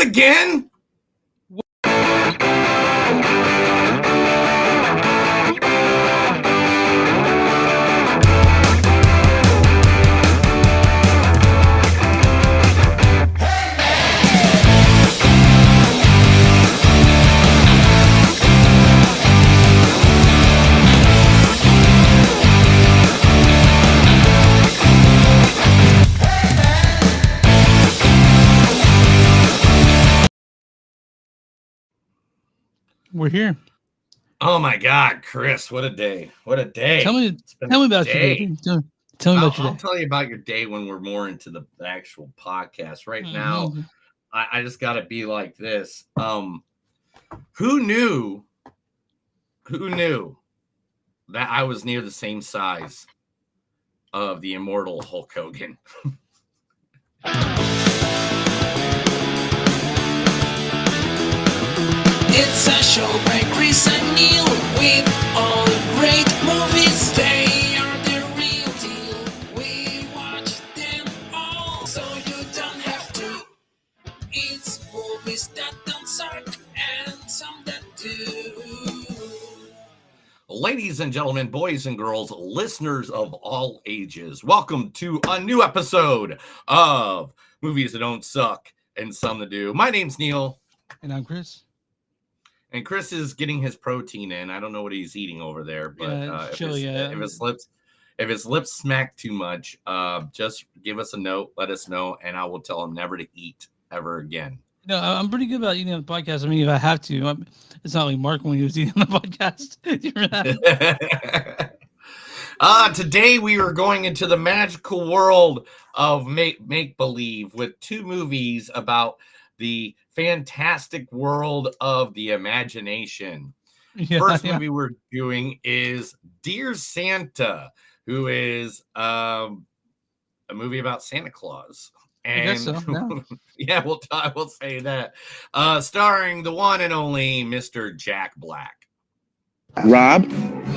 again? We're here. Oh my God, Chris! What a day! What a day! Tell me about your day. Tell me about your day. I'll tell you about your day when we're more into the actual podcast. Right now, I just got to be like this. Who knew that I was near the same size of the immortal Hulk Hogan? It's a show by Chris and Neil with all great movies. They are the real deal. We watch them all, so you don't have to. It's movies that don't suck and some that do. Ladies and gentlemen, boys and girls, listeners of all ages, welcome to a new episode of Movies That Don't Suck and Some That Do. My name's Neil. And I'm Chris. And Chris is getting his protein in. I don't know what he's eating over there, but if his lips smack too much, just give us a note, let us know, and I will tell him never to eat ever again. No, I'm pretty good about eating on the podcast. I mean, if I have to, it's not like Mark when he was eating on the podcast. Do you remember that? Today we are going into the magical world of make believe with two movies about the fantastic world of the imagination. First movie we're doing is Dear Santa, who is a movie about Santa Claus. And I guess so, yeah, we'll say that. Starring the one and only Mr. Jack Black. Rob,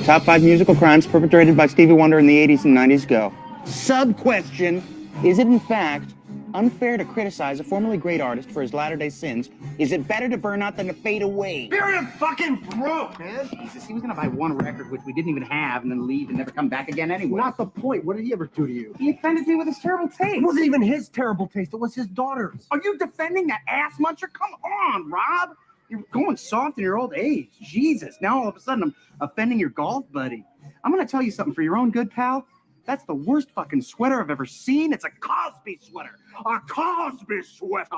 top 5 musical crimes perpetrated by Stevie Wonder in the 80s and 90s go. Sub-question, is it in fact unfair to criticize a formerly great artist for his latter-day sins? Is it better to burn out than to fade away? Period fucking broke, man. Jesus, he was gonna buy one record, which we didn't even have, and then leave and never come back again anyway. Not the point. What did he ever do to you? He offended me with his terrible taste. It wasn't even his terrible taste. It was his daughter's. Are you defending that ass muncher? Come on, Rob. You're going soft in your old age. Jesus, now all of a sudden I'm offending your golf buddy. I'm gonna tell you something for your own good, pal. That's the worst fucking sweater I've ever seen. It's a Cosby sweater. A Cosby sweater.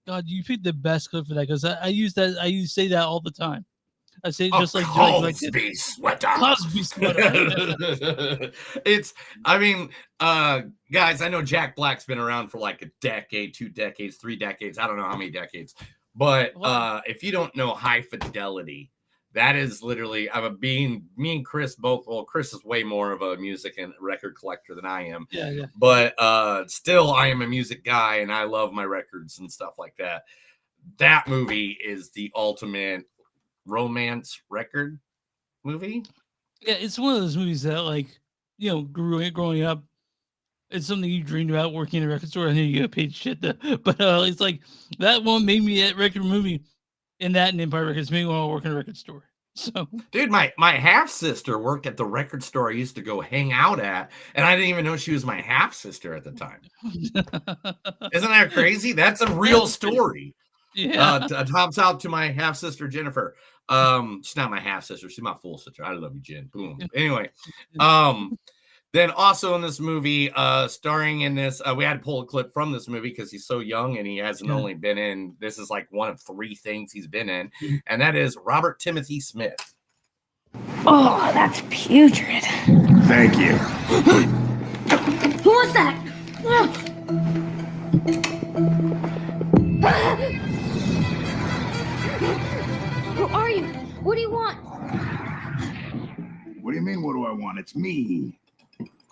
God, you picked the best clip for that because I use that. I used to say that all the time. I say it just like Cosby sweater. Cosby sweater. Guys, I know Jack Black's been around for like a decade, 2 decades, 3 decades. I don't know how many decades. But if you don't know High Fidelity, that is literally, me and Chris both, well, Chris is way more of a music and record collector than I am. Yeah. But still, I am a music guy and I love my records and stuff like that. That movie is the ultimate romance record movie. Yeah, it's one of those movies that, like, growing up, it's something you dreamed about working in a record store and then you get paid shit. But it's like that one made me a record movie. And that and Empire Records made me want to work in a record store. So, dude, my half sister worked at the record store I used to go hang out at, and I didn't even know she was my half sister at the time. Isn't that crazy? That's a real story. Yeah. Tops out to my half sister Jennifer. She's not my half sister. She's my full sister. I love you, Jen. Boom. Anyway, then also in this movie, starring in this, we had to pull a clip from this movie because he's so young and he hasn't only been in, this is like one of 3 things he's been in, and that is Robert Timothy Smith. Oh, that's putrid. Thank you. Who was that? Who are you? What do you want? What do you mean, what do I want? It's me.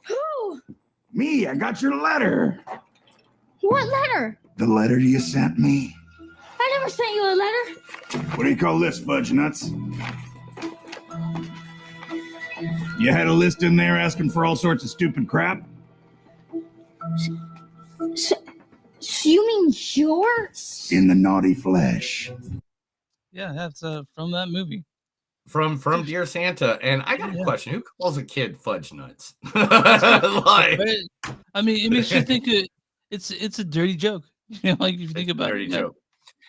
Who? Me, I got your letter. What letter? The letter you sent me. I never sent you a letter. What do you call this, fudge nuts? You had a list in there asking for all sorts of stupid crap? You mean jorts? In the naughty flesh. Yeah, that's from that movie. From Dear Santa. And I got a question. Who calls a kid fudge nuts? Like, Right? I mean, it makes you think it's a dirty joke. You know, like if you think about dirty it. joke.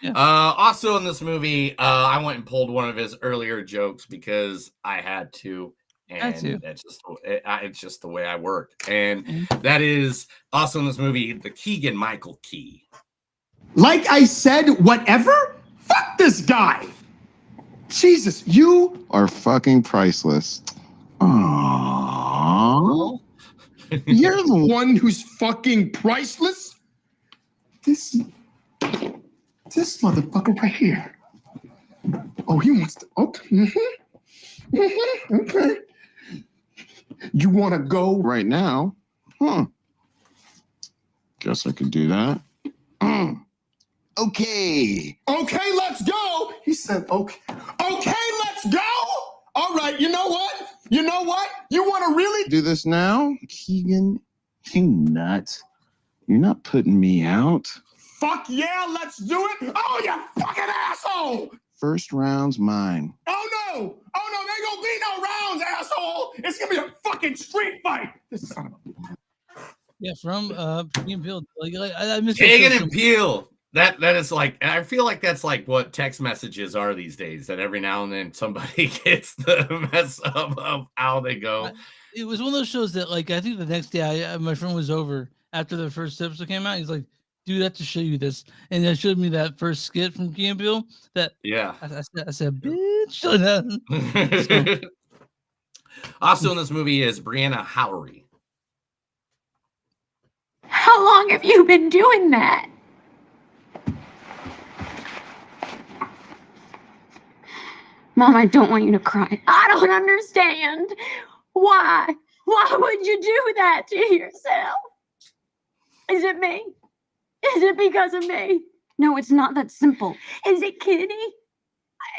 Yeah. Also in this movie, I went and pulled one of his earlier jokes because I had to, and it's just the way I work. And that is also in this movie, the Keegan-Michael Key. Like I said, whatever? Fuck this guy! Jesus, you are fucking priceless. Aww. You're the one who's fucking priceless? This motherfucker right here. Oh, he wants to. Okay. Okay. You want to go right now? Huh. Guess I could do that. Okay. Okay, let's go. He said, okay. Okay, let's go. All right, you know what? You know what? You want to really do this now? Keegan, you nut. You're not putting me out. Fuck yeah, let's do it. Oh, you fucking asshole. First round's mine. Oh, no. Oh, no, there ain't gonna be no rounds, asshole. It's gonna be a fucking street fight. This son of a... Yeah, from Key and Peele. Like I miss Keegan and Peele. That is like, I feel like that's like what text messages are these days. That every now and then somebody gets the mess up of how they go. It was one of those shows that, like, I think the next day, my friend was over after the first episode came out. He's like, "Dude, I have to show you this," and they showed me that first skit from Key and Peele. That I said, "Bitch." Also in this movie is Brianna Howery. How long have you been doing that? Mom, I don't want you to cry. I don't understand. Why? Why would you do that to yourself? Is it me? Is it because of me? No, it's not that simple. Is it, Kitty?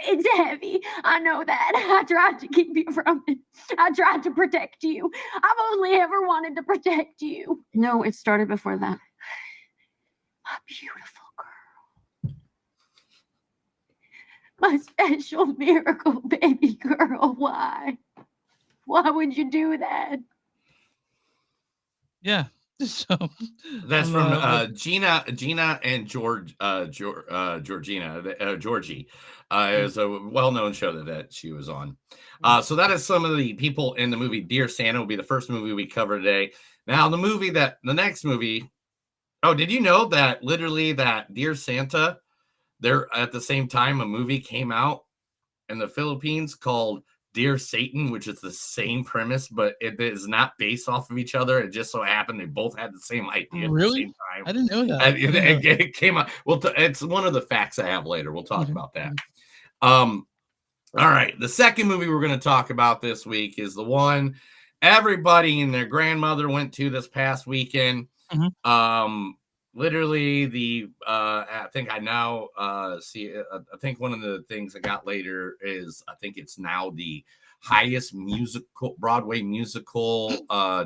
It's heavy. I know that. I tried to keep you from it. I tried to protect you. I've only ever wanted to protect you. No, it started before that. A beautiful girl. My special miracle baby girl. Why? Why would you do that? Yeah. So that's from Gina and Georgie. It was a well-known show that she was on. So that is some of the people in the movie Dear Santa. Will be the first movie we cover today. Now the next movie. Oh, did you know that literally that Dear Santa, there at the same time a movie came out in the Philippines called Dear Satan, which is the same premise, but it is not based off of each other. It just so happened they both had the same idea at the same time. I didn't know that. It came out. Well, it's one of the facts I have later. We'll talk about that. All right. The second movie we're going to talk about this week is the one everybody and their grandmother went to this past weekend. Literally I think I now see. I think one of the things I got later is I think it's now the highest Broadway musical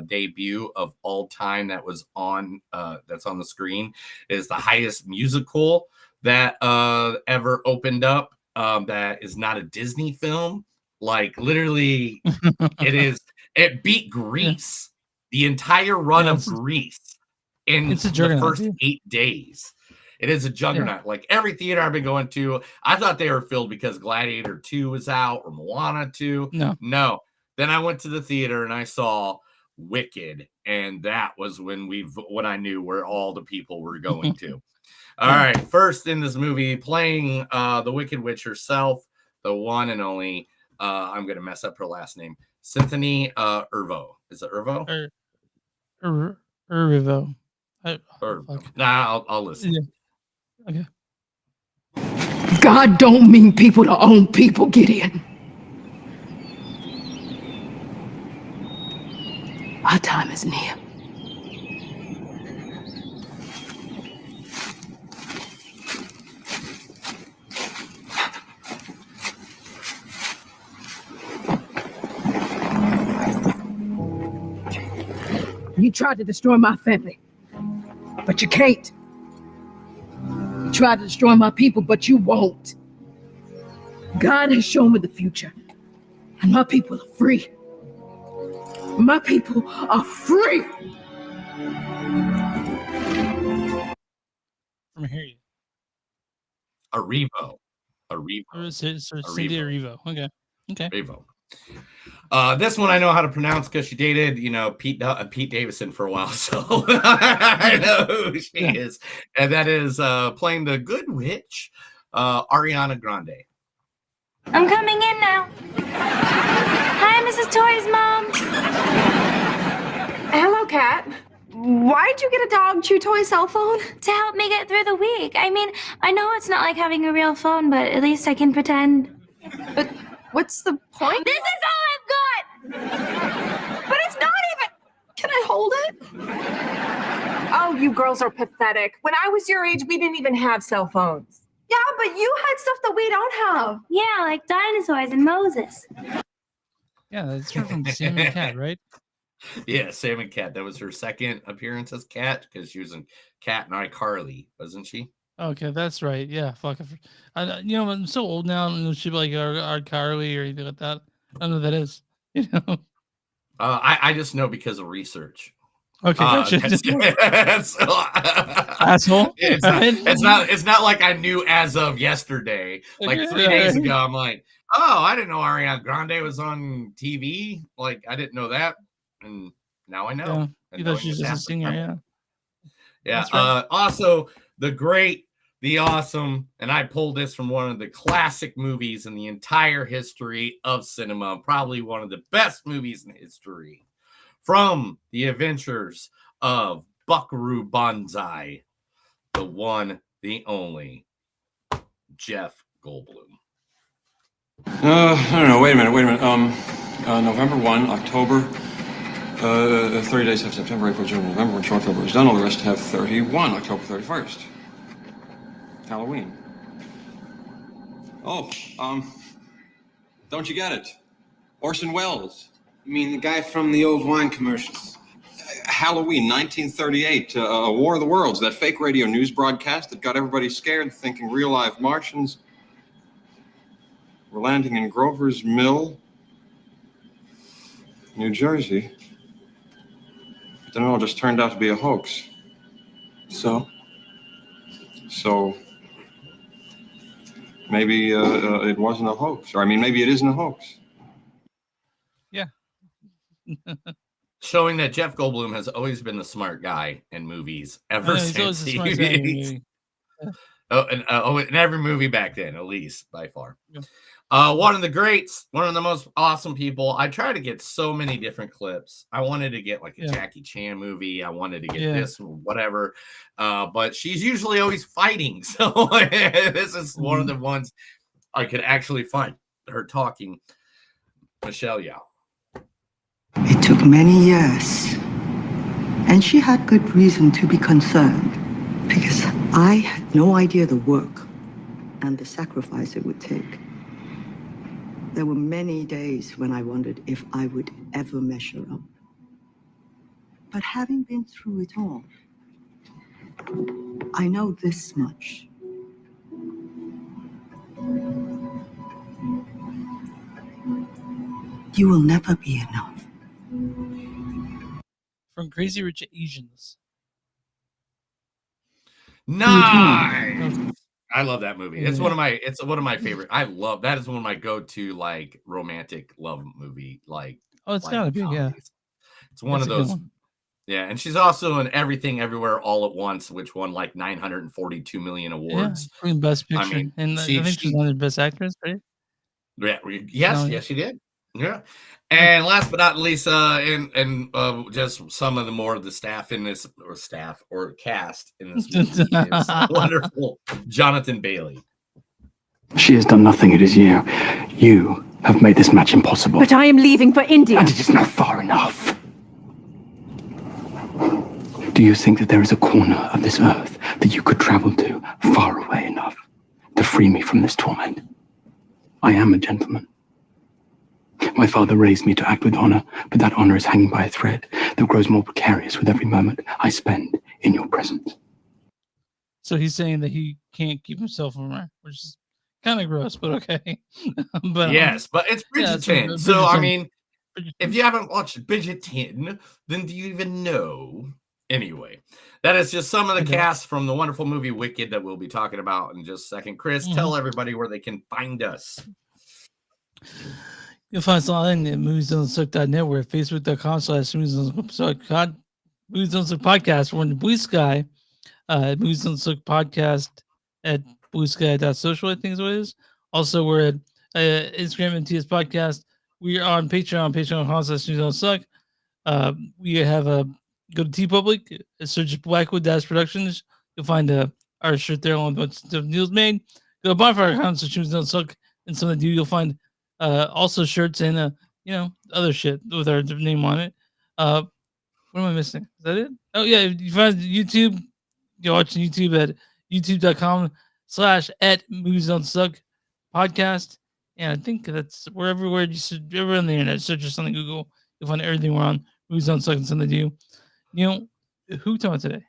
debut of all time that was on that's on the screen. It is the highest musical that ever opened up. That is not a Disney film. Like literally, it beat Grease, the entire run of Grease. In the first 8 days. It is a juggernaut. Like every theater I've been going to, I thought they were filled because Gladiator 2 was out or Moana 2. No. Then I went to the theater and I saw Wicked, and that was when I knew where all the people were going to. All right. First in this movie, playing the Wicked Witch herself, the one and only, I'm going to mess up her last name, Cynthia Erivo. Is it Erivo? Erivo. Nah, I'll listen. Yeah. Okay. God don't mean people to own people, Gideon. Our time is near. You tried to destroy my family, but you can't. try to destroy my people, but you won't. God has shown me the future, and my people are free. My people are free. From here. Arrivo. Cynthia Erivo. Okay. Arrivo. This one I know how to pronounce because she dated, Pete Davidson for a while, so I know who she is, and that is playing the Good Witch, Ariana Grande. I'm coming in now. Hi, Mrs. Toy's mom. Hello, Kat. Why'd you get a dog chew toy cell phone? To help me get through the week. I mean, I know it's not like having a real phone, but at least I can pretend. But what's the point? This is all I've got! But it's not even... Can I hold it? Oh, you girls are pathetic. When I was your age, we didn't even have cell phones. Yeah, but you had stuff that we don't have. Yeah, like dinosaurs and Moses. Yeah, that's from Sam and Cat, right? Yeah, Sam and Cat. That was her second appearance as Cat because she was in Cat and iCarly, wasn't she? Okay, that's right. Yeah, fuck. I'm so old now. I don't know shit like iCarly or anything like that. I don't know what that is. I just know because of research. Okay, gotcha. Asshole. It's not like I knew as of yesterday. Like 3 days ago, I'm like, oh, I didn't know Ariana Grande was on TV. Like, I didn't know that, and now I know. Yeah. You thought she was just a singer, yeah. Yeah. Right. Also, the great, the awesome, and I pulled this from one of the classic movies in the entire history of cinema, probably one of the best movies in history, from the adventures of Buckaroo Banzai, the one, the only, Jeff Goldblum. I don't know. Wait a minute. November 1, October, 30 days have September, April, June, November. When short October is done, all the rest have 31, October 31st. Halloween. Oh, don't you get it? Orson Welles. You mean the guy from the old wine commercials? Halloween, 1938, a War of the Worlds, that fake radio news broadcast that got everybody scared, thinking real live Martians were landing in Grover's Mill, New Jersey. But then it all just turned out to be a hoax. So maybe it wasn't a hoax. Or, maybe it isn't a hoax. Yeah. Showing that Jeff Goldblum has always been the smart guy in movies ever since he... in every movie back then, at least, by far. Yeah. One of the greats, one of the most awesome people. I try to get so many different clips. I wanted to get like a Jackie Chan movie. I wanted to get this, whatever. But she's usually always fighting. So this is one of the ones I could actually find her talking. Michelle Yeoh. It took many years, and she had good reason to be concerned, because I had no idea the work and the sacrifice it would take. There were many days when I wondered if I would ever measure up. But having been through it all, I know this much. You will never be enough. From Crazy Rich Asians. Nice. I love that movie. It's one of my favorite. That is one of my go-to like romantic love movie. Like, it's gotta be, yeah. It's one of those. Yeah, and she's also in Everything Everywhere All at Once, which won like 942 million awards. Yeah, Best Picture. I think she's one of the Best Actress, right? Yeah, yes, she did. Yeah. And last but not least, and just some of the more of the staff in this, or cast in this movie is wonderful Jonathan Bailey. She has done nothing. It is you. You have made this match impossible. But I am leaving for India. And it is not far enough. Do you think that there is a corner of this earth that you could travel to far away enough to free me from this torment? I am a gentleman. My father raised me to act with honor, but that honor is hanging by a thread that grows more precarious with every moment I spend in your presence. So he's saying that he can't keep himself from her, which is kind of gross, but okay. But Yes, but it's yeah, it's Bridgerton. So I Bridgerton. mean, if Bridgerton. you haven't watched Bridgerton, then do you even know? Anyway, that is just some of I the don't. cast from the wonderful movie Wicked that we'll be talking about in just a second. Chris, tell everybody where they can find us. You'll find us online at moviesdon'tsuck.net. We're at facebook.com/moviesdon'tsuck podcast. We're in the Blue Sky. Movies Don't Suck podcast at bluesky.social, I think is what it is. Also, we're at Instagram and TS Podcast. We are on patreon.com/movies-don't-suck. We have a go to TeePublic, search Blackwood Dash Productions. You'll find our shirt there along with a bunch of stuff Neil's made. Go to Bonfire accounts, Movies Don't Suck, and some of the you'll find also shirts and other shit with our name on it. What am I missing? Is that it? Oh yeah, you find YouTube. You're watching YouTube at youtube.com/@moviesdon'tsuck podcast. And I think that's we're everywhere. You should everywhere on the internet. Search us on Google. You'll find everything we're on. Movies Don't Suck and something to do. Who talking today?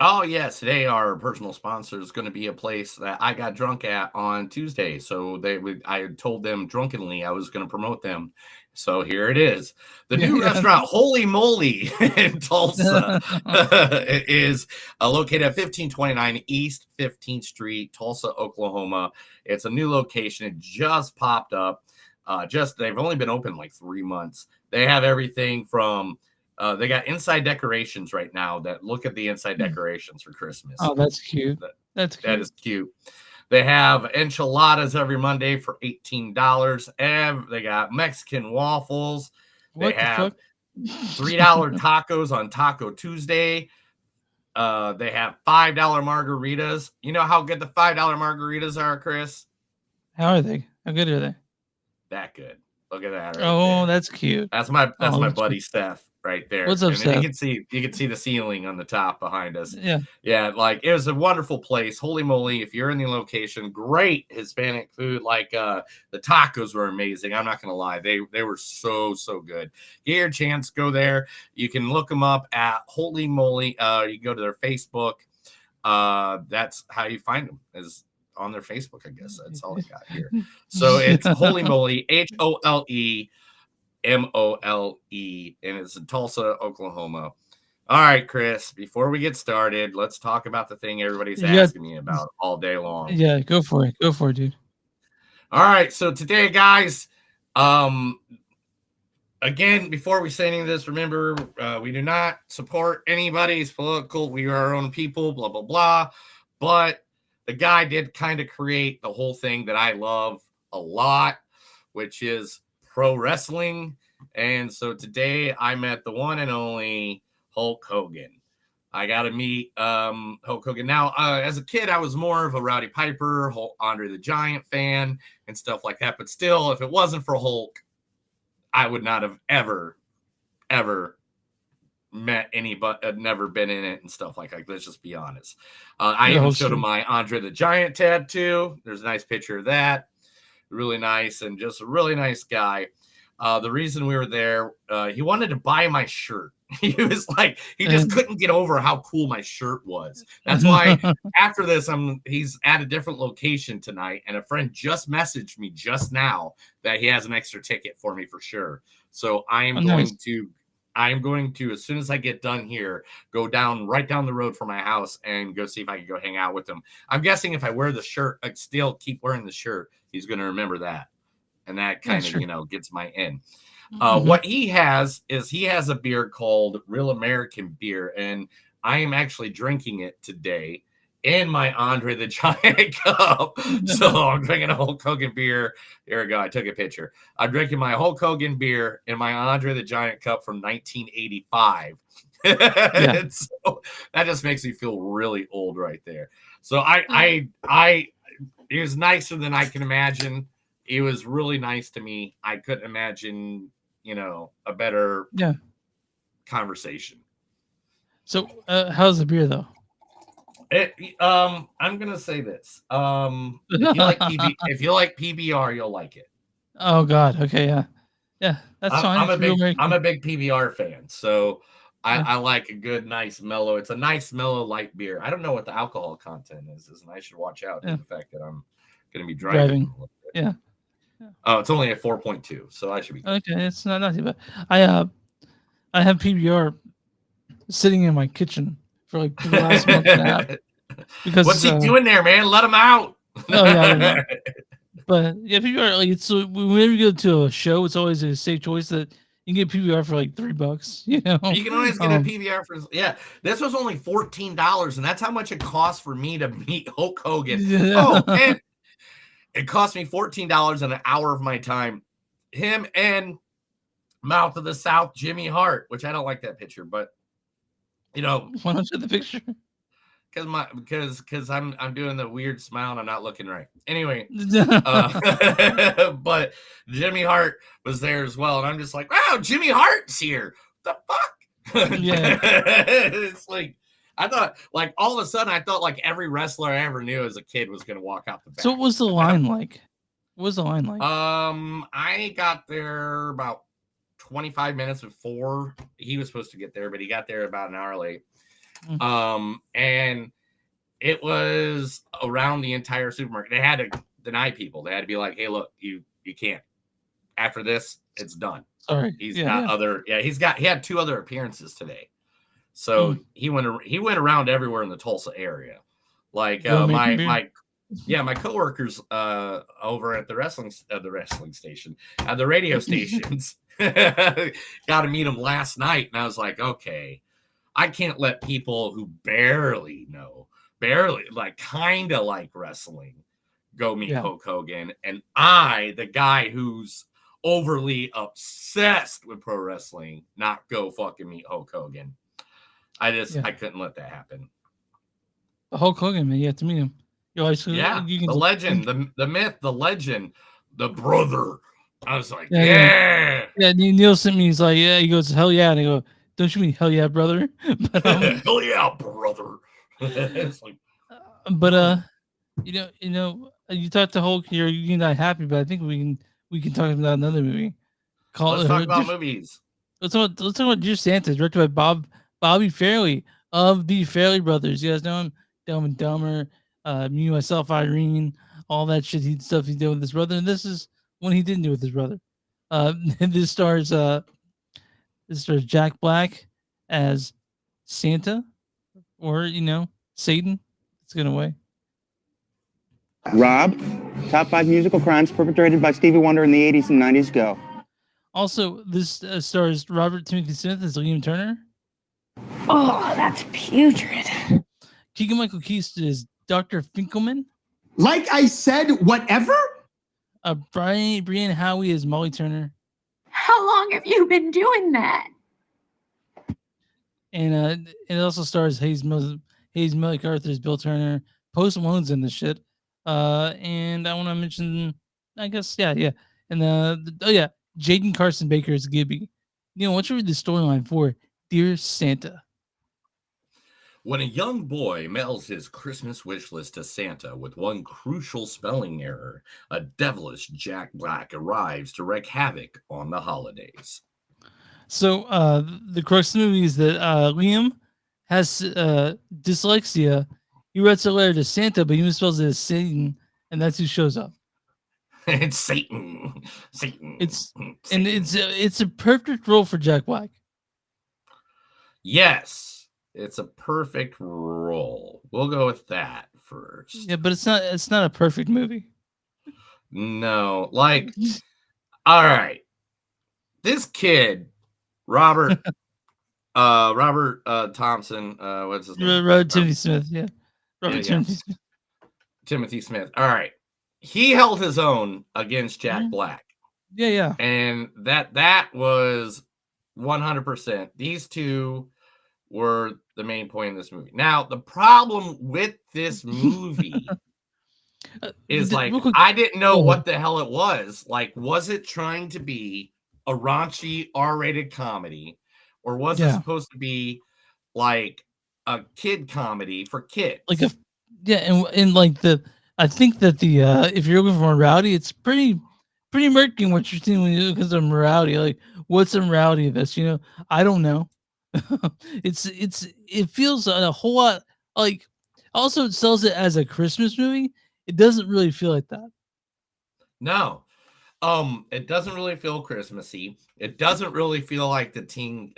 Oh, yes. Today, our personal sponsor is going to be a place that I got drunk at on Tuesday. So I told them drunkenly I was going to promote them. So here it is. The new restaurant, Holy Moly, in Tulsa, is located at 1529 East 15th Street, Tulsa, Oklahoma. It's a new location. It just popped up. They've only been open like 3 months. They have everything from they got inside decorations right now that look at the inside decorations for Christmas. Oh, that's cute. That is cute. They have enchiladas every Monday for $18. And they got Mexican waffles. They have $3 tacos on Taco Tuesday. They have $5 margaritas. You know how good the $5 margaritas are, Chris? How are they? How good are they? That good. Look at that. Right there. That's cute. That's my buddy Steph right there. What's up, and Steph? You can see the ceiling on the top behind us. Yeah. Like it was a wonderful place. Holy moly! If you're in the location, great Hispanic food. Like the tacos were amazing. I'm not gonna lie, they were so good. Get your chance, go there. You can look them up at Holy Moly. You can go to their Facebook. That's how you find them. Is on their Facebook, I guess. That's all I got here. So it's Holy Moly, HOLEMOLE, and it's in Tulsa, Oklahoma. All right, Chris, before we get started, let's talk about the thing everybody's asking me about all day long. Yeah, go for it. Go for it, dude. All right, so today, guys, again, before we say any of this, remember, we do not support anybody's political. We are our own people, blah, blah, blah. But the guy did kind of create the whole thing that I love a lot, which is pro wrestling. And so today I met the one and only Hulk Hogan. I got to meet Hulk Hogan. Now, as a kid, I was more of a Rowdy Piper, Andre the Giant fan and stuff like that. But still, if it wasn't for Hulk, I would not have ever met anybody, never been in it and stuff like that. Let's just be honest. I even showed him my Andre the Giant tattoo. There's a nice picture of that. Really nice, and just a really nice guy. The reason we were there, he wanted to buy my shirt. He was like, he just couldn't get over how cool my shirt was. That's why after this, he's at a different location tonight, and a friend just messaged me just now that he has an extra ticket for me for sure. So I am going to, as soon as I get done here, go right down the road from my house and go see if I can go hang out with him. I'm guessing if I wear the shirt, I still keep wearing the shirt, he's going to remember that. And that kind of, gets my in. What he has is a beer called Real American Beer. And I am actually drinking it today in my Andre the Giant cup. So I'm drinking a Hulk Hogan beer. Here we go. I took a picture. I'm drinking my Hulk Hogan beer in my Andre the Giant cup from 1985. And so that just makes me feel really old right there. So I he was nicer than I can imagine. He was really nice to me. I couldn't imagine, a better conversation. So how's the beer though? I'm gonna say this. If you like PBR, you'll like it. Oh God. Okay. Yeah. That's fine. I'm a big PBR fan. So I like a good, nice, mellow. It's a nice, mellow, light beer. I don't know what the alcohol content is, and I should watch out due to the fact that I'm going to be driving. Yeah. Oh, it's only a 4.2, so I should be good. Okay, it's not too bad. I have PBR sitting in my kitchen for like the last month and a half. Because what's he doing there, man? Let him out. Oh yeah, I don't know. But yeah, PBR, like, it's whenever you go to a show, it's always a safe choice that you can get PBR for like $3. You know, you can always get a PBR for This was only $14, and that's how much it cost for me to meet Hulk Hogan. Yeah. Oh, and it cost me $14 and an hour of my time. Him and Mouth of the South, Jimmy Hart, which I don't like that picture, but you know, why don't you have the picture? Because I'm doing the weird smile and I'm not looking right. Anyway, but Jimmy Hart was there as well, and I'm just like, wow, Jimmy Hart's here. What the fuck? Yeah. It's like I thought, like all of a sudden, I thought like every wrestler I ever knew as a kid was gonna walk out the back. So what was the line like? What was the line like? I got there about 25 minutes before he was supposed to get there, but he got there about an hour late. And it was around the entire supermarket. They had to deny people. They had to be like, hey, look, you can't. After this, it's done. Sorry. He had 2 other appearances today. So he went around everywhere in the Tulsa area. Like my coworkers over at the radio stations got to meet him last night, and I was like, okay, I can't let people who barely like kind of like wrestling go meet Hulk Hogan, and I, the guy who's overly obsessed with pro wrestling, not go fucking meet Hulk Hogan. I couldn't let that happen. Hulk Hogan, man, you have to meet him. The legend, the myth, the legend, the brother. I was like, yeah. Neil sent me. He's like, yeah. He goes, hell yeah, and I go, don't you mean hell yeah, brother? But, hell yeah, brother. It's like, but you talked to Hulk here. You're not happy, but I think we can talk about another movie. Let's talk about movies. Let's talk about Dear Santa, directed by Bobby Farrelly of the Farrelly Brothers. You guys know him, Dumb and Dumber, Me, Myself, Irene, all that shit stuff he did with his brother, and this is one he didn't do with his brother. This stars Jack Black as Santa, or Satan. It's going away. Rob, top 5 musical crimes perpetrated by Stevie Wonder in the 80s and 90s. Go. Also, this stars Robert Timothy Smith as Liam Turner. Oh, that's putrid. Keegan-Michael Key is Dr. Finkelman. Like I said, whatever? Brian Howie is Molly Turner. How long have you been doing that? And it also stars Hayes MacArthur as Bill Turner. Post Malone's in this shit. And I want to mention, I guess, yeah. And Jaden Carson Baker is Gibby. What's your read the storyline for Dear Santa? When a young boy mails his Christmas wish list to Santa with one crucial spelling error, a devilish Jack Black arrives to wreak havoc on the holidays. So the crux of the movie is that Liam has dyslexia. He writes a letter to Santa, but he misspells it as Satan, and that's who shows up. It's Satan. It's a perfect role for Jack Black. Yes. It's a perfect role. We'll go with that first. Yeah, but it's not a perfect movie. No, like, all right. This kid, Robert Thompson, what's his name? Robert Timothy Smith, yeah. Timothy Smith. Timothy Smith. All right. He held his own against Jack Black. Yeah. And that was 100%. These two were the main point in this movie. Now, the problem with this movie is like, I didn't know what the hell it was. Like, was it trying to be a raunchy R-rated comedy, or was it supposed to be like a kid comedy for kids? Like and like I think that the if you're looking for morality, it's pretty murky what you're seeing when you look at the morality. Like, what's the morality of this? I don't know. it feels a whole lot like. Also, it sells it as a Christmas movie. It doesn't really feel like that. No. It doesn't really feel Christmassy. It doesn't really feel like the teen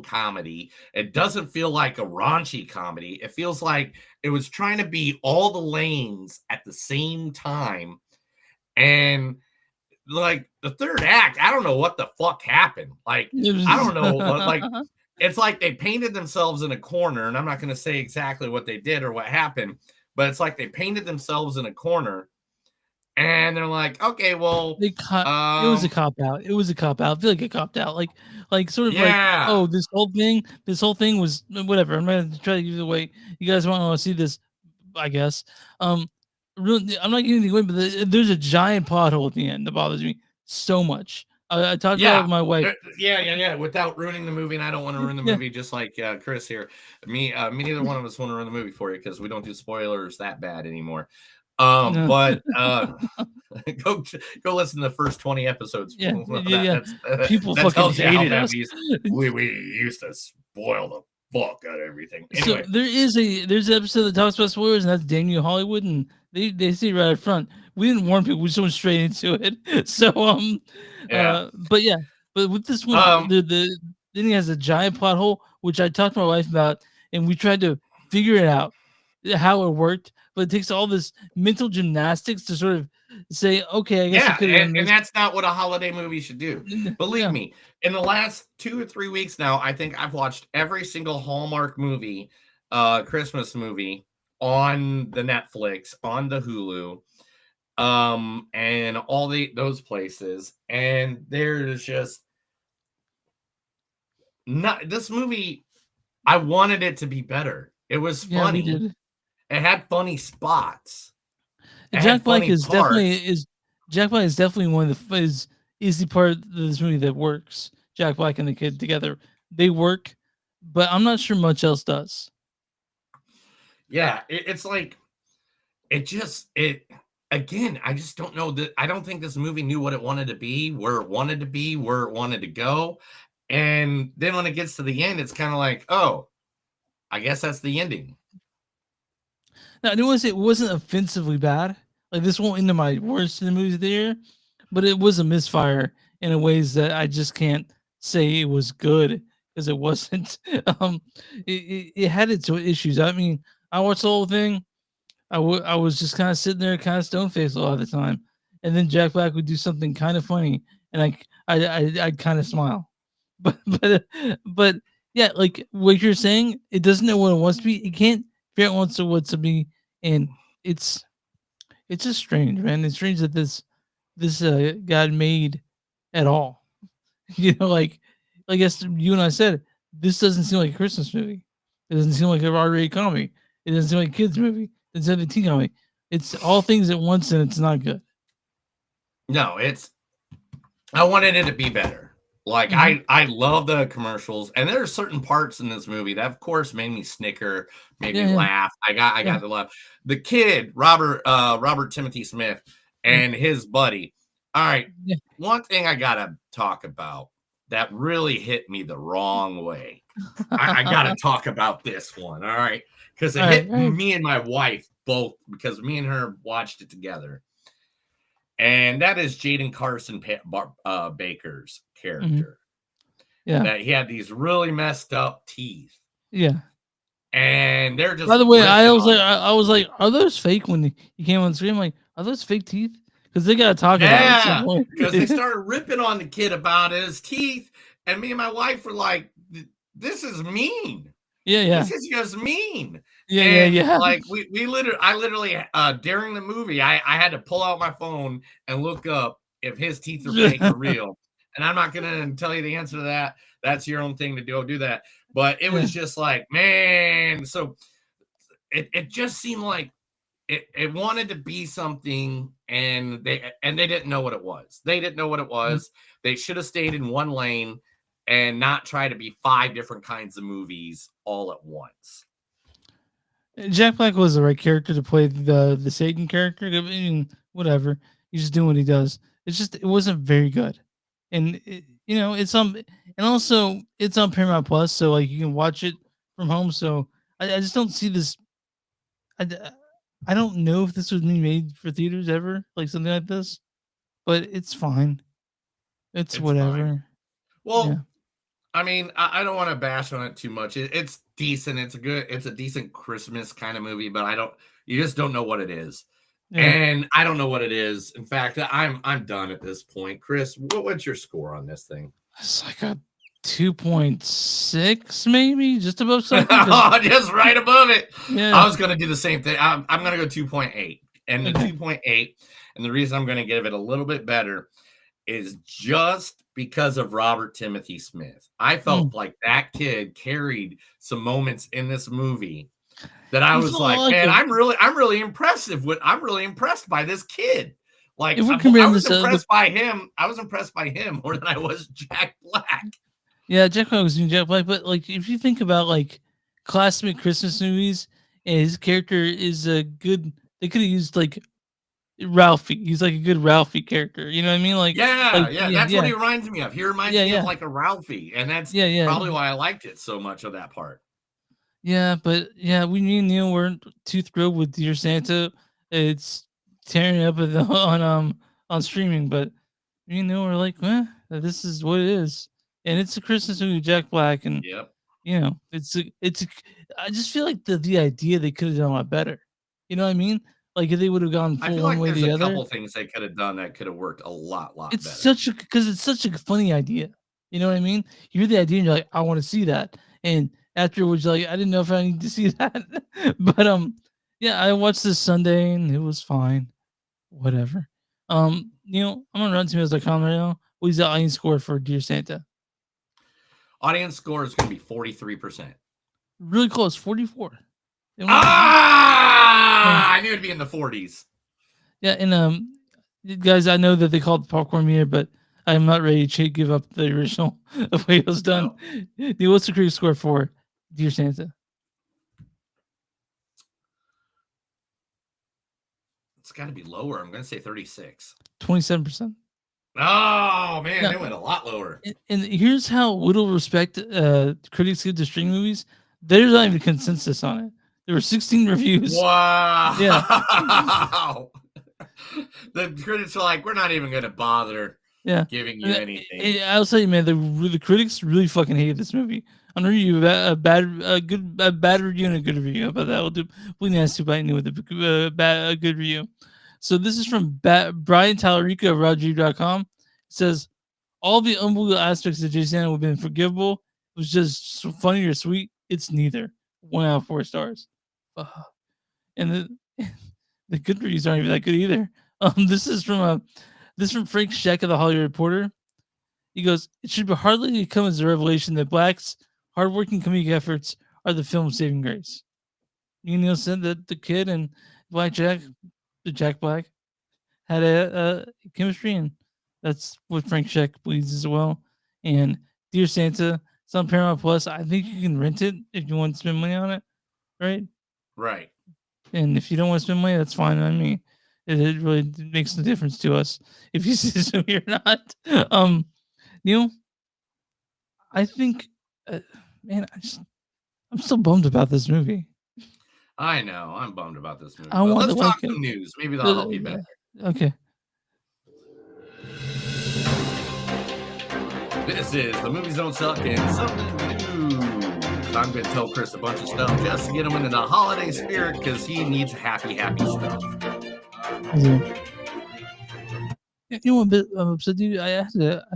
comedy. It doesn't feel like a raunchy comedy. It feels like it was trying to be all the lanes at the same time. And like the third act, I don't know what the fuck happened. Like, I don't know. Like, it's like they painted themselves in a corner, and I'm not going to say exactly what they did or what happened, but it's like they painted themselves in a corner. And they're like, okay, well, it was a cop out. It was a cop out. I feel like it copped out. Like sort of like, yeah. oh, this whole thing was whatever. I'm gonna try to give it away. You guys want to see this, I guess. Really, I'm not giving it away, but there's a giant pothole at the end that bothers me so much. I talked about it with my wife. Yeah. Without ruining the movie, and I don't want to ruin the movie, just like Chris here. Me neither one of us want to ruin the movie for you because we don't do spoilers that bad anymore. No. But go listen to the first 20 episodes. Yeah. People fucking tells you how hated bad us. we used to spoil the fuck out of everything. Anyway, So there's an episode that talks about spoilers, and that's Daniel Hollywood, and they say right up front. We didn't warn people; we just went straight into it. So but with this one, then he has a giant plot hole, which I talked to my wife about, and we tried to figure it out how it worked. But it takes all this mental gymnastics to sort of say, okay, I guess and that's not what a holiday movie should do. Believe me, in the last 2 or 3 weeks now, I think I've watched every single Hallmark movie, Christmas movie on the Netflix, on the Hulu, and all those places. And there's just not this movie. I wanted it to be better. It was funny. Yeah, we did. It had funny spots. Jack Black is definitely one of the is the part of this movie that works. Jack Black and the kid together, they work, but I'm not sure much else does. Yeah, it's like again. I just don't know that. I don't think this movie knew what it wanted to be, where it wanted to be, where it wanted to go, and then when it gets to the end, it's kind of like, oh, I guess that's the ending. Now, I don't want to say it wasn't offensively bad. Like, this won't into my worst in the movies of the year, but it was a misfire in a ways that I just can't say it was good because it wasn't. It had its issues. I mean, I watched the whole thing. I was just kind of sitting there, kind of stone faced a lot of the time, and then Jack Black would do something kind of funny, and I'd kind of smile. But yeah, like what you're saying, it doesn't know what it wants to be. It can't figure out what it wants to be, and it's just strange, man. It's strange that this got made at all. You know, like I guess you and I said, this doesn't seem like a Christmas movie. It doesn't seem like a R-rated comedy. It doesn't seem like a kids movie. It doesn't seem like a teen comedy. It's all things at once, and it's not good. No, I wanted it to be better. Like I love the commercials, and there are certain parts in this movie that, of course, made me snicker, made me laugh. I got to laugh. The kid, Robert Timothy Smith, and his buddy. All right, one thing I gotta talk about that really hit me the wrong way. I gotta talk about this one. All right, because it hit me and my wife both, because me and her watched it together. And that is Jaden Carson Baker's character. Yeah. That he had these really messed up teeth. Yeah. And they're just. By the way, I was like, are those fake when he came on the screen? I'm like, are those fake teeth? Because they gotta talk about it. Because they started ripping on the kid about his teeth, and me and my wife were like, "This is mean. Yeah. This is just mean." Yeah. Like I literally during the movie, I had to pull out my phone and look up if his teeth are fake or real. And I'm not gonna tell you the answer to that. That's your own thing to do that. But it was just like, man. So it just seemed like it wanted to be something, and they didn't know what it was. They didn't know what it was. They should have stayed in one lane and not try to be 5 different kinds of movies all at once. Jack Black was the right character to play the Satan character. I mean, whatever. He's just doing what he does. It's just, it wasn't very good. And you know, it's and also it's on Paramount Plus, so like you can watch it from home. So I just don't see this. I, d- I don't know if this was made for theaters ever, like something like this, but it's fine. It's It's fine. whatever. Well, Yeah. I mean, I don't want to bash on it too much. It's decent. It's a decent Christmas kind of movie, but you just don't know what it is. Yeah. And I don't know what it is. In fact, I'm done at this point. Chris, what's your score on this thing? It's like a 2.6, maybe just above something. Just right above it. Yeah. I was going to do the same thing. I'm going to go 2.8. And the 2.8, and the reason I'm going to give it a little bit better is just because of Robert Timothy Smith. I felt like that kid carried some moments in this movie that I was like, man, I'm really impressed by this kid. Like, I was impressed by him. I was impressed by him more than I was Jack Black. Yeah, Jack Black was doing Jack Black, but like if you think about like classic Christmas movies, and his character is a good. They could have used like Ralphie. He's like a good Ralphie character. You know what I mean? Like That's what he reminds me of. He reminds me of like a Ralphie, and that's probably why I liked it so much of that part. Yeah, but yeah, me and Neil weren't too thrilled with Dear Santa. It's tearing up on streaming, but me and Neil were like, this is what it is, and it's a Christmas movie, Jack Black, and you know, I just feel like the idea they could have done a lot better. You know what I mean? Like if they would have gone I full feel one like way or there's the a other. couple things they could have done that could have worked a lot It's better. it's such a funny idea. You know what I mean? You hear the idea and you're like, I want to see that. And afterwards, you're like, I didn't know if I need to see that. But yeah, I watched this Sunday and it was fine. Whatever. Neil, I'm on RottenTomatoes.com right now. What is the audience score for Dear Santa? Audience score is going to be 43%. Really close, 44. I knew it'd be in the 40s. Yeah, and guys, I know that they call it the popcorn meter, but I'm not ready to give up the original the way it was done. Neil, what's the critic score for Dear Santa? It's got to be lower. I'm going to say 36. 27%. Oh man, they went a lot lower. And here's how little respect critics give to streaming movies. There's not even consensus on it. There were 16 reviews. Wow. Yeah. The critics are like, we're not even going to bother giving you anything. I'll tell you, man, the critics really fucking hated this movie. I'm gonna review a bad review and a good review. But that will do. We need to buy with a good review. So this is from Brian Tallarico of RogerEbert.com. It says, all the unbelievable aspects of Dear Santa would have been forgivable. It was just so funny or sweet. It's neither. 1 out of 4 stars. And the good reviews aren't even that good either. This is from Frank Scheck of the Hollywood Reporter. He goes, it should hardly come as a revelation that Black's hardworking comedic efforts are the film's saving grace. Me and Neil said that the kid and Jack Black, had a chemistry, and that's what Frank Scheck believes as well. And Dear Santa, it's on Paramount Plus. I think you can rent it if you want to spend money on it, right? Right. And if you don't want to spend money, that's fine on me. It really makes no difference to us if you see this movie or not. Neil, I think, man, I'm still bummed about this movie. I know. I'm bummed about this movie. Let's talk some news. Maybe that'll help you better. Okay. This is The Movies Don't Suck and Something New. I'm going to tell Chris a bunch of stuff just to get him into the holiday spirit because he needs happy stuff. Yeah. You know what I'm upset, dude? I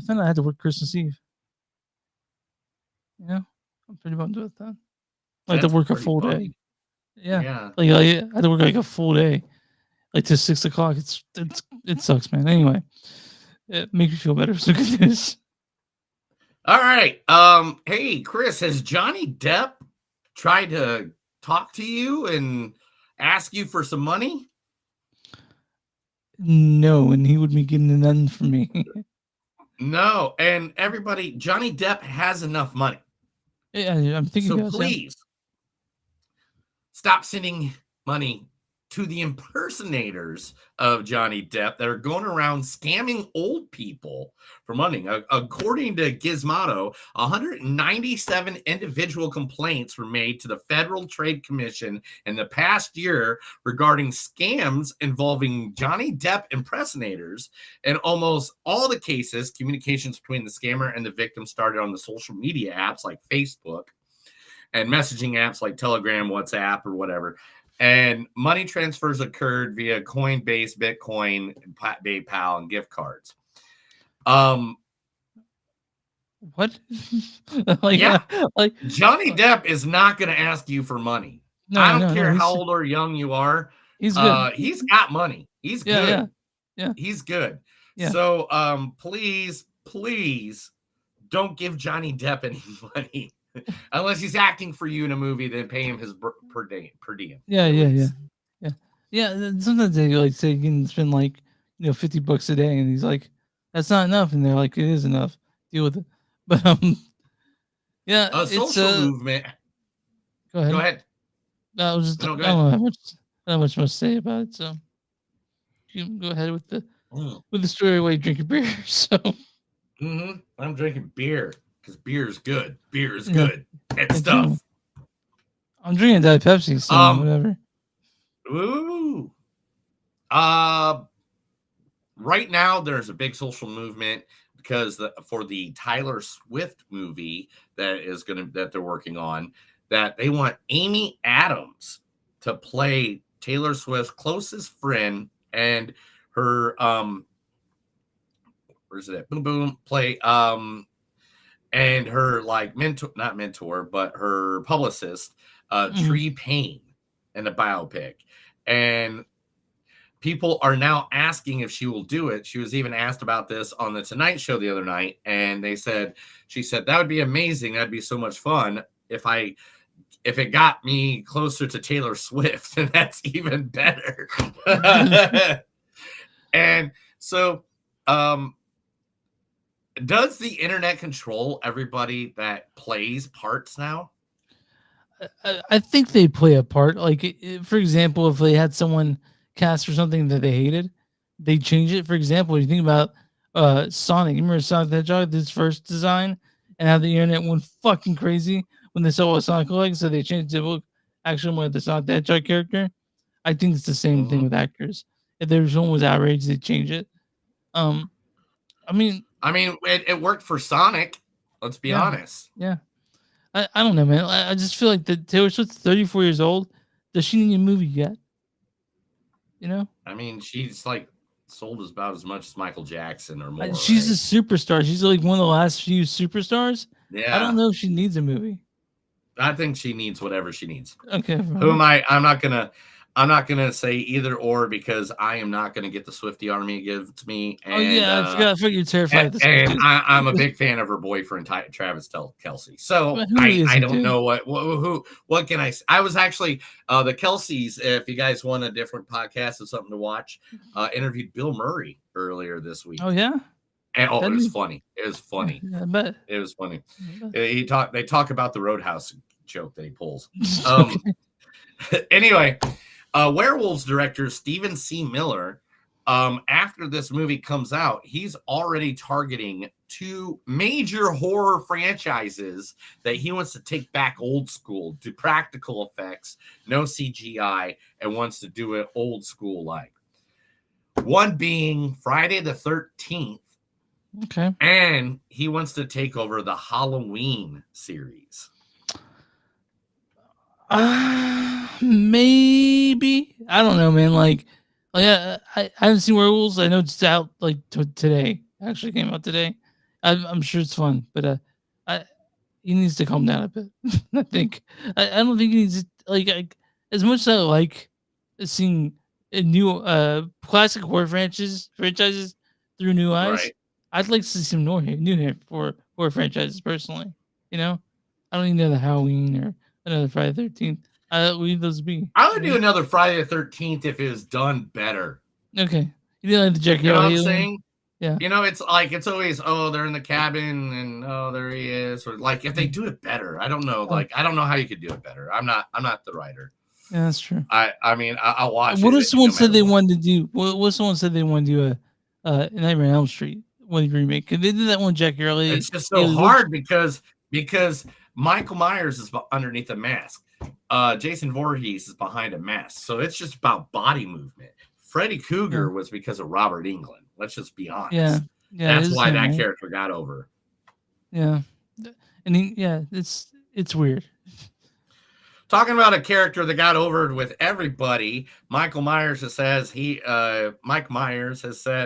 found out I had to work Christmas Eve. Yeah, I'm pretty bummed with that. I had to work a full day. Yeah. Like I had to work like a full day, like to 6 o'clock. It sucks, man. Anyway, it makes me feel better. So good news. All right. Hey, Chris, has Johnny Depp tried to talk to you and ask you for some money? No, and he would be getting none from me. No, and everybody, Johnny Depp has enough money. Yeah, I'm thinking. So please stop sending money to the impersonators of Johnny Depp that are going around scamming old people for money. According to Gizmodo, 197 individual complaints were made to the Federal Trade Commission in the past year regarding scams involving Johnny Depp impersonators. And almost all the cases, communications between the scammer and the victim started on the social media apps like Facebook and messaging apps like Telegram, WhatsApp, or whatever. And money transfers occurred via Coinbase, Bitcoin, PayPal, and gift cards. What? Yeah, like Johnny Depp is not going to ask you for money. No, I don't no, care no, how old or young you are. He's good. He's got money. He's Yeah, good. yeah. He's good. Yeah. So please don't give Johnny Depp any money. Unless he's acting for you in a movie, then pay him his per diem. Yeah. Sometimes they like say you can spend like $50 a day, and he's like, "That's not enough," and they're like, "It is enough. Deal with it." But yeah, A it's social movement. Go ahead. Go ahead. I was just No, I go don't ahead. have much more to say about it. So you can go ahead with the story while you drink your beer. So I'm drinking beer because beer is good. Beer is Yeah. good. It's Me stuff. too. I'm drinking Diet Pepsi, so whatever. Ooh. Right now there's a big social movement because for the Taylor Swift movie that they're working on, that they want Amy Adams to play Taylor Swift's closest friend and her where's it at? Boom boom play and her like not mentor, but her publicist, Tree Payne in a biopic. And people are now asking if she will do it. She was even asked about this on the Tonight Show the other night, and she said that would be amazing. That'd be so much fun if it got me closer to Taylor Swift, and that's even better. And so, does the internet control everybody that plays parts now? I think they play a part. Like, for example, if they had someone cast for something that they hated, they change it. For example, if you think about Sonic, you remember Sonic the Hedgehog, his first design, and how the internet went fucking crazy when they saw what Sonic looked like, so they changed it to look actually more like the Sonic the Hedgehog character. I think it's the same thing with actors. If there's someone was outraged, they change it. I mean, it worked for Sonic. Let's be honest. Yeah. I don't know, man. I just feel like the Taylor Swift's 34 years old. Does she need a movie yet? I mean, she's like sold about as much as Michael Jackson or more. She's a superstar. She's like one of the last few superstars. Yeah. I don't know if she needs a movie. I think she needs whatever she needs. Okay. Who am I? I'm not gonna say either or because I am not gonna get the Swiftie Army gives me. And, I forgot you're terrified. And I'm a big fan of her boyfriend Travis Kelce. So I don't know what can I say? I was actually the Kelce's. If you guys want a different podcast or something to watch, interviewed Bill Murray earlier this week. Oh yeah. And it was funny. It was funny. I bet. It was funny. They talk about the Roadhouse joke that he pulls. Anyway. Werewolves director Stephen C. Miller, after this movie comes out, he's already targeting 2 major horror franchises that he wants to take back old school, do practical effects, no CGI, and wants to do it old school like. One being Friday the 13th. Okay. And he wants to take over the Halloween series. Maybe. I don't know, man. I haven't seen Werewolves. I know it's out today. Actually came out today. I'm sure it's fun, but he needs to calm down a bit. I think. I don't think he needs as much as I like seeing a new classic horror franchises through new eyes. Right. I'd like to see some new hair for horror franchises personally. I don't need another Halloween or another Friday the 13th. I'll leave those be. I would do another Friday the 13th if it was done better. Okay. You didn't like the Jackie You know what I'm Hill? saying? Yeah. It's always, they're in the cabin and there he is. Or if they do it better. I don't know. I don't know how you could do it better. I'm not the writer. Yeah, that's true. I mean, I'll watch What it. if someone no said matter they what. wanted to do? What if someone said they want to do a Nightmare on Elm Street one remake? 'Cause they did that one Jack Early. It's just so hard because Michael Myers is underneath a mask. Jason Voorhees is behind a mask. So it's just about body movement. Freddy Krueger was because of Robert Englund. Let's just be honest. Yeah, yeah, That's it is why him, that right? character got over. Yeah, and it's weird. Talking about a character that got over with everybody, Mike Myers has said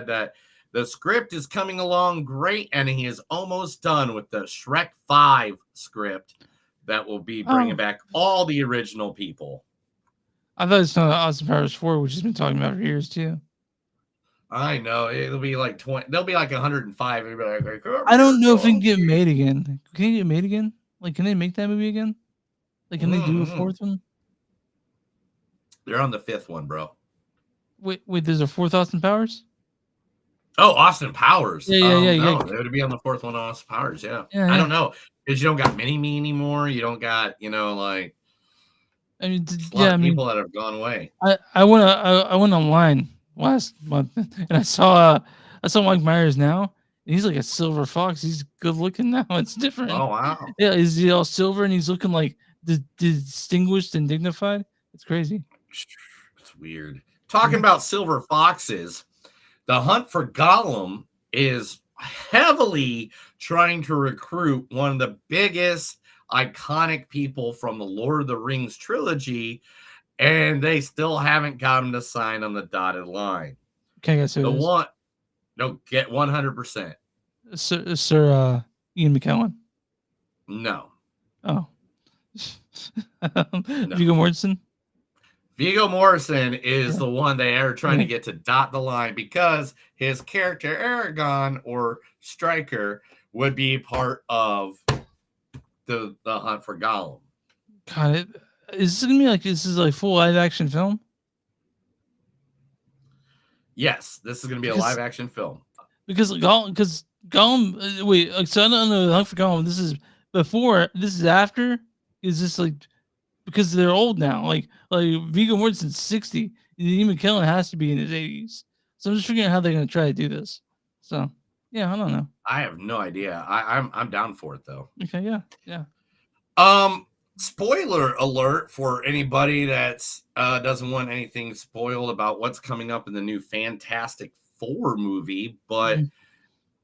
that the script is coming along great, and he is almost done with the Shrek 5 script that will be bringing back all the original people. I thought it's not Austin Powers 4, which has been talking about for years too. I know it'll be like 20. There'll be like 105. Like, I don't know if it can get made again. Can it get made again? Like, can they make that movie again? Like, can they do a fourth one? They're on the 5th one, bro. Wait, there's a 4th Austin Powers? Oh, Austin Powers. Yeah. No, they would be on the 4th one, Austin Powers. Yeah. Yeah. I don't know. Because you don't got Mini-Me anymore. You don't got, like, I mean, a lot of people that have gone away. I went online last month and I saw Mike Myers now. And he's like a silver fox. He's good looking now. It's different. Oh, wow. Yeah, is he all silver and he's looking like distinguished and dignified? It's crazy. It's weird. Talking about silver foxes, the hunt for Gollum is heavily trying to recruit one of the biggest iconic people from the Lord of the Rings trilogy, and they still haven't got him to sign on the dotted line. Can I guess who it is? No, get 100%. Sir Ian McKellen. No. Oh. Viggo Mortensen. Viggo Mortensen is the one they are trying to get to dot the line because his character Aragorn or Stryker would be part of the hunt for Gollum. God, is this gonna be like full live action film? Yes, this is gonna be a live action film. Because Gollum. Wait, so I don't know the hunt for Gollum. This is before. This is after. Is this like because they're old now? Like Viggo Mortensen's 60. Ian McKellen has to be in his 80s. So I'm just figuring out how they're gonna try to do this. So yeah, I don't know. I have no idea. I'm down for it though. Okay, yeah. Spoiler alert for anybody that's doesn't want anything spoiled about what's coming up in the new Fantastic Four movie, but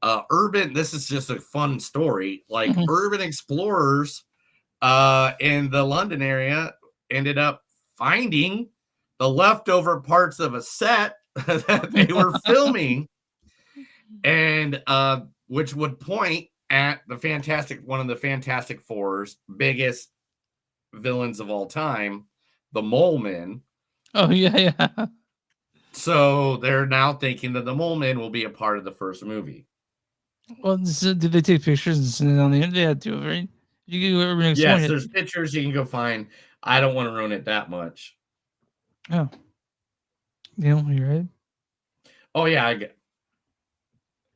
this is just a fun story. Like urban explorers in the London area ended up finding the leftover parts of a set that they were filming, and which would point at one of the Fantastic Four's biggest villains of all time, the Mole Men. Oh yeah. So they're now thinking that the Mole Men will be a part of the first movie. Well, did they take pictures and send it on the internet? They had to, right? You can go over Yes, there's pictures you can go find. I don't want to ruin it that much. Oh, Neil, you right? Oh yeah, I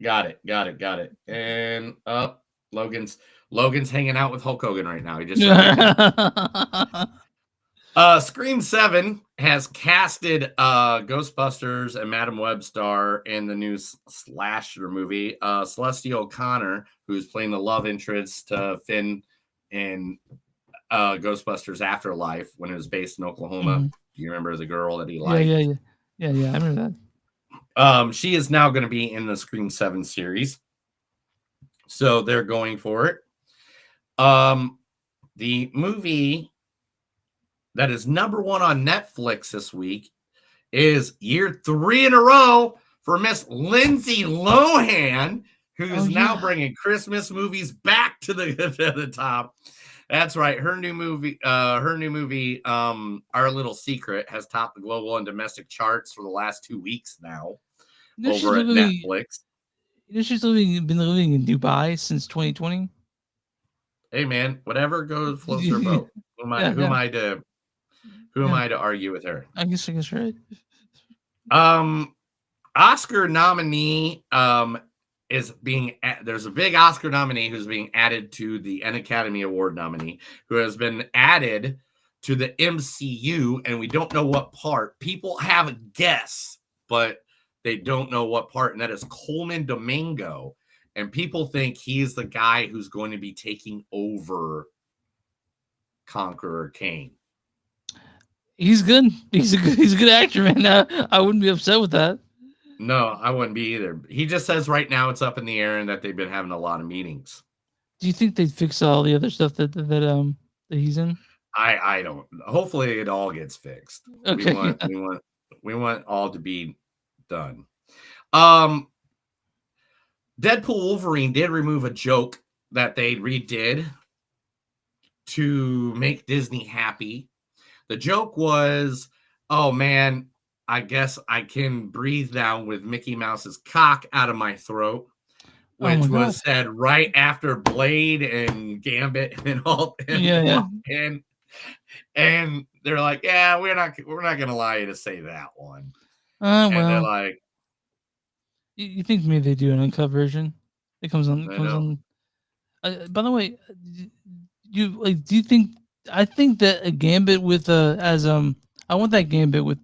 got it. And Logan's hanging out with Hulk Hogan right now. He just Scream 7 has casted Ghostbusters and Madam Web star in the new slasher movie. Celestia O'Connor, who's playing the love interest to Finn in Ghostbusters Afterlife when it was based in Oklahoma. Do you remember the girl that he liked? Yeah. I remember that. She is now going to be in the Scream 7 series. So they're going for it. The movie that is number 1 on Netflix this week is year 3 in a row for Miss Lindsay Lohan, who's now bringing Christmas movies back to the top. That's right. Her new movie, Our Little Secret, has topped the global and domestic charts for the last 2 weeks now over at Netflix. You know she's been living in Dubai since 2020. Hey man, whatever floats her boat. Who am I to argue with her? I guess right. Oscar nominee there's a big Oscar nominee who's being added to an Academy Award nominee who has been added to the MCU, and we don't know what part. People have a guess, but they don't know what part, and that is Coleman Domingo. And people think he's the guy who's going to be taking over Conqueror Kane. He's good. He's a good actor, man. I wouldn't be upset with that. No, I wouldn't be either. He just says right now it's up in the air and that they've been having a lot of meetings. Do you think they'd fix all the other stuff that he's in? I don't. Hopefully it all gets fixed. Okay. We want all to be done. Deadpool Wolverine did remove a joke that they redid to make Disney happy. The joke was, oh man, I guess I can breathe now with Mickey Mouse's cock out of my throat, which was said right after Blade and Gambit and all. And they're like, yeah, we're not gonna allow you to say that one. And they're like, you think maybe they do an uncut version? It comes on. By the way, do you think? I think that a Gambit with I want that Gambit with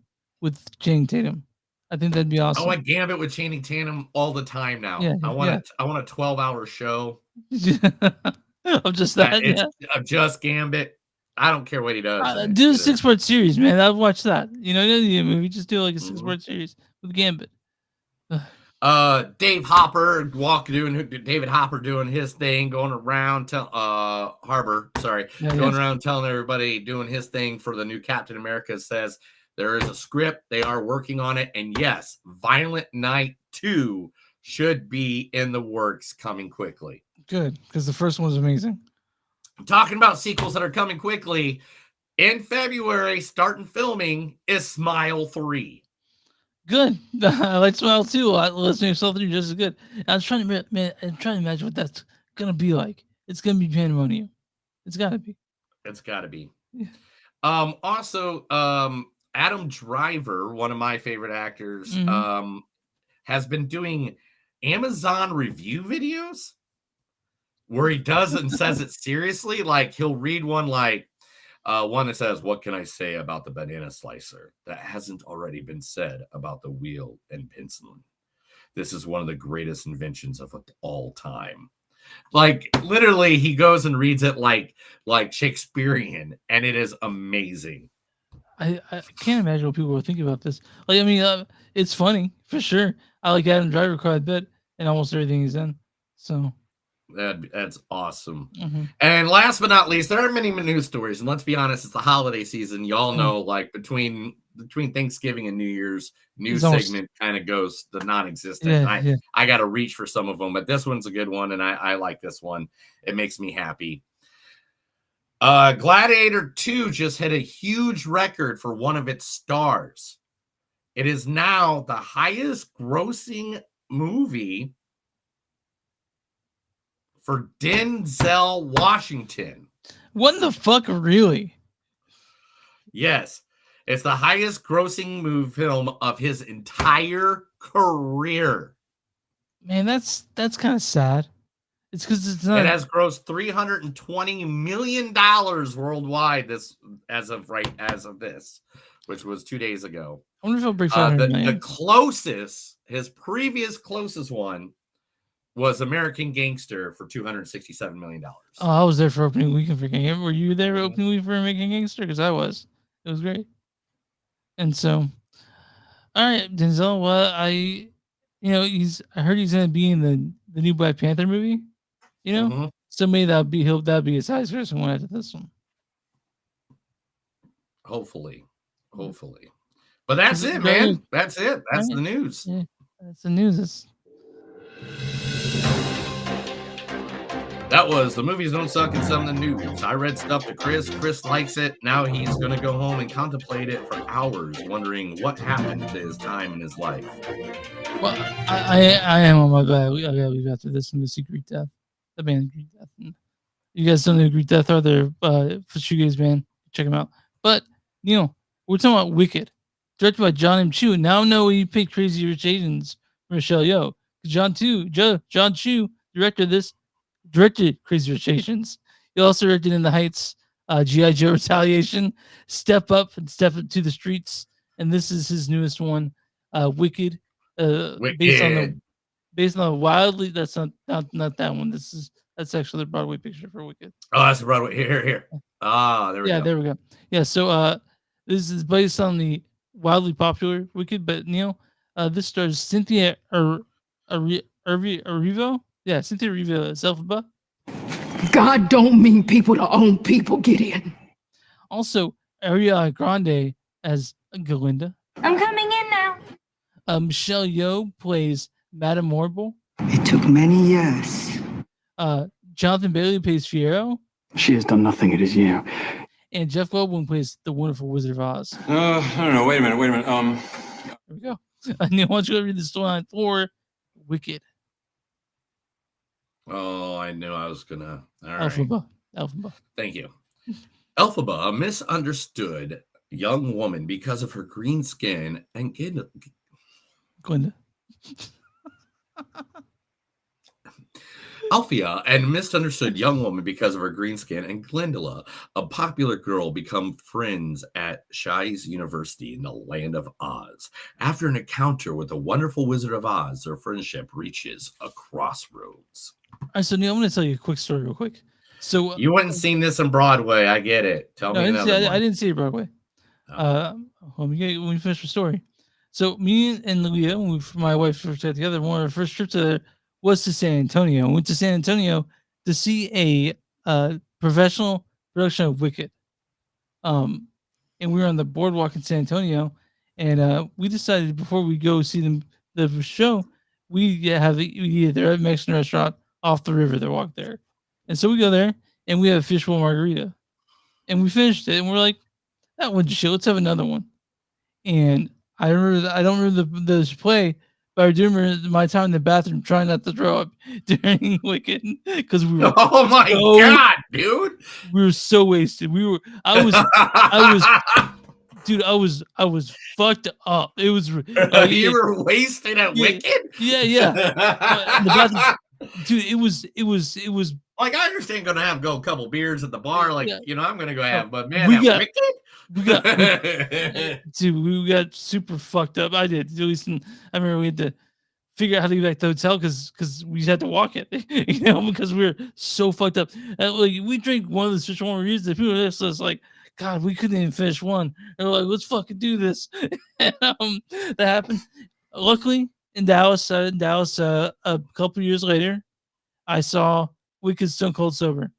Channing Tatum. I think that'd be awesome. I want Gambit with Channing Tatum all the time now. Yeah, I want a 12-hour show of just that. Of just Gambit. I don't care what he does. Do a 6-part series, man. I'd watch that. You know, the movie. Just do like a 6-part series with Gambit. David Hopper doing his thing, going around around telling everybody doing his thing for the new Captain America. Says there is a script, they are working on it, and yes, Violent Night 2 should be in the works coming quickly. Good, because the first one was amazing. I'm talking about sequels that are coming quickly. In February, starting filming is Smile 3. Good. I like Smile too. Listening to Smile 3 just as good. I'm trying to imagine what that's gonna be like. It's gonna be pandemonium. It's gotta be. Yeah. Also, Adam Driver, one of my favorite actors, has been doing Amazon review videos where he does it and says it seriously. Like he'll read one one that says, what can I say about the banana slicer that hasn't already been said about the wheel and penicillin? This is one of the greatest inventions of all time. Like literally he goes and reads it like Shakespearean, and it is amazing. I can't imagine what people are thinking about this. Like, I mean, it's funny for sure. I like Adam Driver quite a bit and almost everything he's in. So that's awesome. And last but not least, there are many news stories, and let's be honest, it's the holiday season. Y'all know, like between Thanksgiving and New Year's, news segment kind of goes the non-existent. I got to reach for some of them, but this one's a good one, and I like this one. It makes me happy. Gladiator 2 just hit a huge record for one of its stars. It is now the highest grossing movie for Denzel Washington. What the fuck, really? Yes. It's the highest grossing film of his entire career. Man, that's kind of sad. It's because it's not. It has grossed $320 million worldwide as of this, which was 2 days ago. I wonder if it'll break 500 million. The closest, his previous closest one, was American Gangster for $267 million. Oh, I was there for opening weekend for Gangster. Were you there opening weekend for American Gangster? Because I was. It was great. And so, all right, Denzel. Well, I heard he's gonna be in the new Black Panther movie. You know, so maybe that'll be his highest grossing one after this one. Hopefully. But that's it, man. That's it. That's the news. Yeah, that's the news. That was The Movies Don't Suck and Some of the News. I read stuff to Chris. Chris likes it. Now he's going to go home and contemplate it for hours, wondering what happened to his time in his life. Well, I am on my bad. I gotta leave after this and see Greek Death. The band Greek Death. And you guys don't know who Greek Death are? They're for shoegaze band. Check them out. But, Neil, we're talking about Wicked. Directed by John M. Chu. Now know he picked Crazy Rich Asians, Michelle Yeoh. John Chu directed Crazy Rich Asians. He also directed In the Heights, G.I. Joe Retaliation, Step Up and Step Into the Streets, and this is his newest one, Wicked, based on the wildly. That's not that one. That's actually the Broadway picture for Wicked. Oh, that's Broadway. Here. Ah, there we Yeah, go. there we go. Yeah, so this is based on the wildly popular Wicked, but Neil, this stars Cynthia Erivo. Yeah, Cynthia Erivo as Elphaba. God don't mean people to own people, Gideon. Also, Ariana Grande as Galinda. I'm coming in now. Michelle Yeoh plays Madame Morrible. It took many years. Jonathan Bailey plays Fiero. She has done nothing, it is you. And Jeff Goldblum plays the wonderful Wizard of Oz. I don't know. Wait a minute. Here we go. Neil, why don't you go read the storyline for Wicked? Oh, I knew I was gonna. All right. Elphaba. Thank you. Elphaba, a misunderstood young woman because of her green skin and Glinda. Althea, and misunderstood young woman because of her green skin, and Glinda, a popular girl, become friends at Shi's University in the land of Oz. After an encounter with the wonderful Wizard of Oz, their friendship reaches a crossroads. All right, so Neil, I'm going to tell you a quick story real quick. So you hadn't seen this in Broadway. I get it. Tell me another one. I didn't see it Broadway. Let me finish the story. So me and Leah, my wife first got together, one of our first trips was to San Antonio. We went to San Antonio to see a professional production of Wicked. And we were on the boardwalk in San Antonio, and we decided before we go see the show, we eat there at a Mexican restaurant off the river that walked there. And so we go there and we have a fishbowl margarita. And we finished it and we're like, that one's shit. Let's have another one. And I don't remember the play, but I do remember my time in the bathroom trying not to throw up during Wicked because we were God, dude. We were so wasted. I was fucked up. It was you were wasted at Wicked? Yeah. The bathroom, dude, it was like, I understand going to go a couple beers at the bar, like, I'm going to go have, but man, Wicked? we we got super fucked up. I did. At least I remember we had to figure out how to get back to the hotel because we just had to walk it, because we were so fucked up. We drank one of the fish margaritas. The people next to us like, God, we couldn't even finish one. And we're like, let's fucking do this. And, that happened. Luckily, in Dallas, a couple years later, I saw Wicked Stone Cold Sober.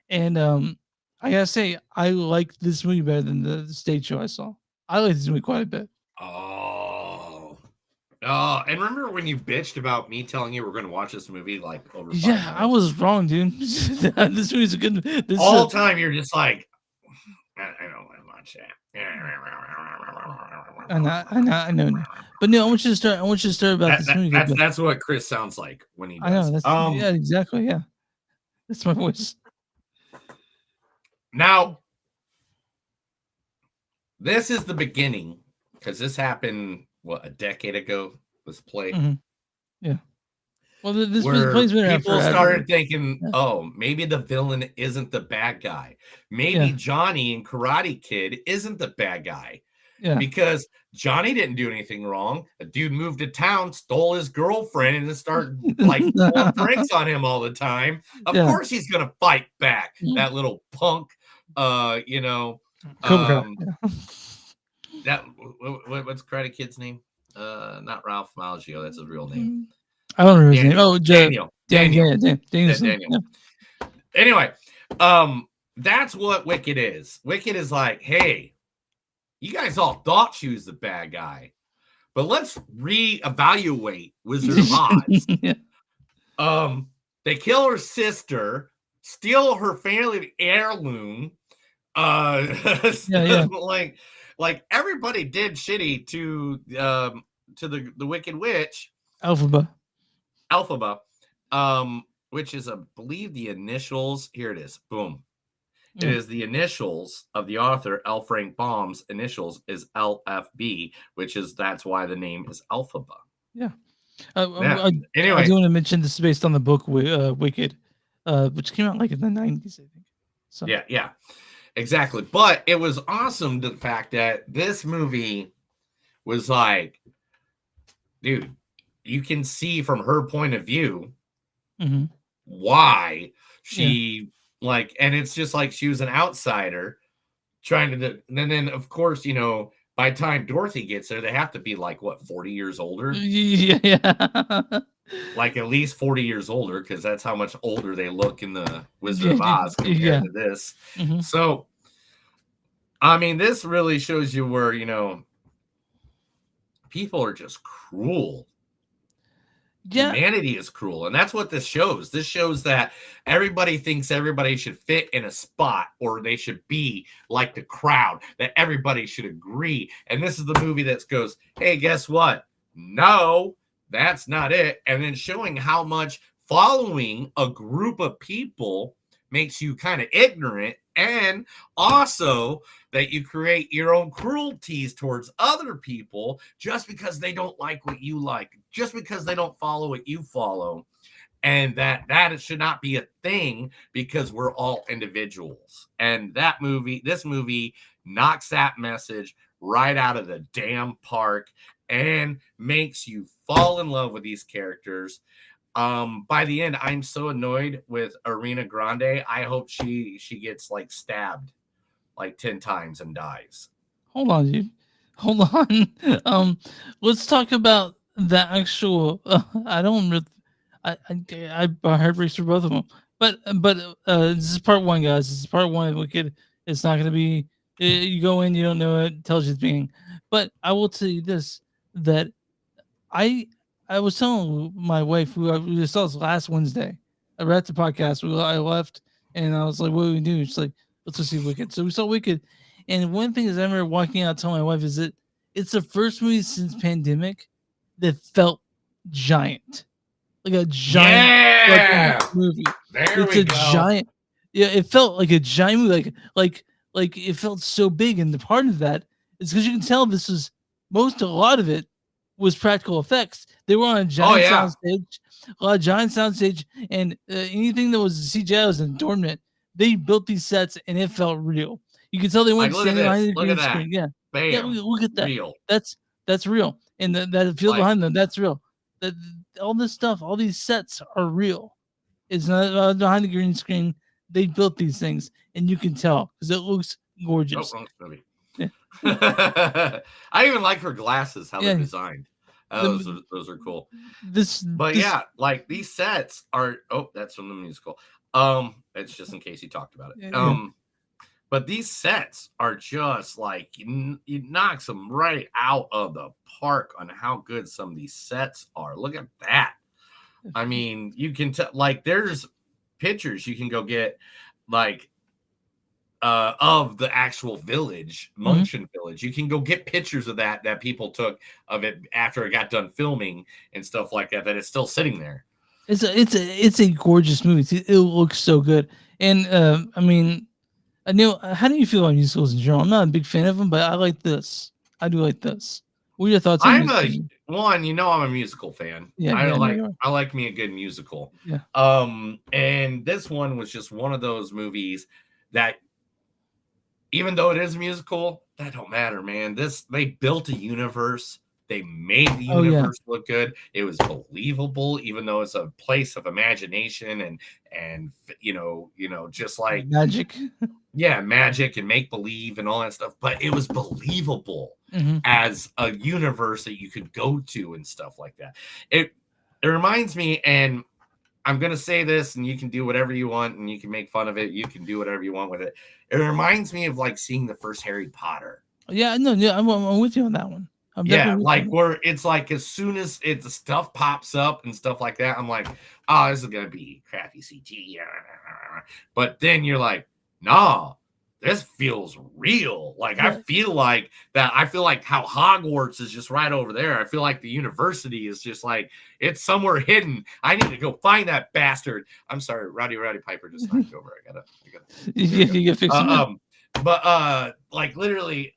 And I gotta say, I like this movie better than the stage show I saw. I like this movie quite a bit. Oh, and remember when you bitched about me telling you we're going to watch this movie like over 5 minutes? I was wrong, dude. This movie's a good. All time you're just like, I don't want to watch that. I know. But no, I want you to start about this movie. That's what Chris sounds like when he does. I know. That's, yeah, exactly. Yeah, that's my voice. Now, this is the beginning because this happened a decade ago. This play, yeah. Well, this play's been around people forever. started thinking, oh, maybe the villain isn't the bad guy. Maybe Johnny in Karate Kid isn't the bad guy. Yeah. Because Johnny didn't do anything wrong. A dude moved to town, stole his girlfriend, and then started pulling pranks on him all the time. Of course he's gonna fight back. That little punk, that what's Karate Kid's name? Not Ralph Malgio, that's his real name. I don't remember his name. Oh, Daniel. Daniel. Anyway, that's what Wicked is. Wicked is like, hey, you guys all thought she was the bad guy, but let's reevaluate Wizard of Oz. They kill her sister, steal her family heirloom. Like everybody did shitty to the Wicked Witch. Elphaba, which is, I believe, the initials. Here it is. Boom. It is the initials of the author, L. Frank Baum's initials is LFB, that's why the name is Elphaba. Yeah. Anyway, I do want to mention this is based on the book Wicked, which came out like in the 90s, I think. So yeah. Exactly. But it was awesome the fact that this movie was like, dude, you can see from her point of view Mhm. why Yeah. she like, and it's just like she was an outsider trying to do, and then of course, you know, by the time Dorothy gets there, they have to be like what, 40 years older? Yeah. Like at least 40 years older, because that's how much older they look in the Wizard Yeah, of Oz yeah. compared to this. Mhm. So I mean, this really shows you where, you know, people are just cruel. Yeah. Humanity is cruel, and that's what this shows. This shows that everybody thinks everybody should fit in a spot, or they should be like the crowd, that everybody should agree. And this is the movie that goes, hey, guess what? No, that's not it. And then showing how much following a group of people makes you kind of ignorant, and also that you create your own cruelties towards other people just because they don't like what you like, just because they don't follow what you follow, and that it should not be a thing because we're all individuals. And this movie knocks that message right out of the damn park and makes you fall in love with these characters. By the end, I'm so annoyed with Ariana Grande. I hope she gets like stabbed like 10 times and dies. Hold on, dude. Hold on. Let's talk about the actual. I don't. I heard race for both of them, but this is part one, guys. This is part one. Wicked. It's not gonna be. You go in, you don't know it. It tells you it's being. But I will tell you this: that I I was telling my wife we just saw this last Wednesday. I read the podcast. I left and I was like, "What do we do?" She's like, "Let's go see Wicked." So we saw Wicked, and one thing is, I remember walking out telling my wife is that it's the first movie since pandemic that felt giant, like a giant fucking Yeah, movie. there It's we a go. giant. Yeah, it felt like a giant movie. Like it felt so big, and the part of that is because you can tell this is a lot of it was practical effects. They were on a giant yeah. soundstage, a lot of giant soundstage, and anything that was CGI was an adornment. They built these sets, and it felt real. You could tell they Like, weren't look at standing behind this. the Look at green that. screen. Yeah, yeah. Bam. Look at that. Real. That's real, and that field Like, behind them, that's real. That all this stuff, all these sets are real. It's not behind the green screen. They built these things, and you can tell because it looks oh, gorgeous. wrong movie. Yeah. I even like her glasses, how Yeah. they're designed. Those are cool. But this yeah, like these sets are. Oh, that's from the musical. It's just in case you talked about it. Yeah. But these sets are just like it knocks them right out of the park on how good some of these sets are. Look at that. I mean, you can tell, like, there's pictures you can go get, like, of the actual village, Munction Village. You can go get pictures of that people took of it after it got done filming and stuff like that. That it's still sitting there. It's a gorgeous movie. It looks so good, and I mean, Neil, how do you feel about musicals in general? I'm not a big fan of them, but I like this. I do like this. What are your thoughts on I'm musicals? I'm a musical fan. Yeah, I yeah, you are. I like me a good musical. Yeah. And this one was just one of those movies that, even though it is a musical, that don't matter, man. They built a universe. They made the universe look good. It was believable, even though it's a place of imagination and you know, just like magic. Yeah, magic and make believe and all that stuff. But it was believable Mhm. as a universe that you could go to and stuff like that. It reminds me, and I'm going to say this, and you can do whatever you want, and you can make fun of it. You can do whatever you want with it. It reminds me of like seeing the first Harry Potter. Yeah, no, yeah, I'm with you on that one. I'm Yeah, definitely with like you. where it's like as soon as the stuff pops up and stuff like that, I'm like, oh, this is going to be crappy CG. But then you're like, nah, this feels real. Like, I feel like that. I feel like how Hogwarts is just right over there. I feel like the university is just like, it's somewhere hidden. I need to go find that bastard. I'm sorry, Rowdy Piper just knocked over. I gotta you gotta fix it. But like literally,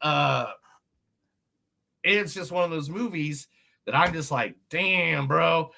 it's just one of those movies that I'm just like, damn, bro.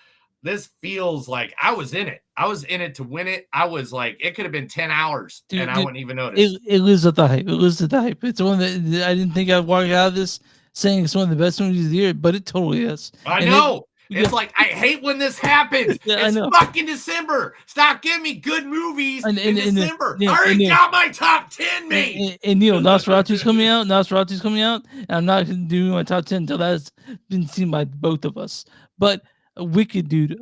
this feels like I was in it. I was in it to win it. I was like, it could have been 10 hours and I wouldn't even notice. It lives at the hype. It lives at the hype. It's one that I didn't think I'd walk out of this saying it's one of the best movies of the year, but it totally is. I know. It's like, I hate when this happens. Yeah, I it's know. fucking December. Stop giving me good movies in December. yeah, I already and, got my top 10 made. And Neil, Nosferatu's coming out. Nosferatu's coming out. And I'm not doing my top 10 until that's been seen by both of us. But Wicked, dude.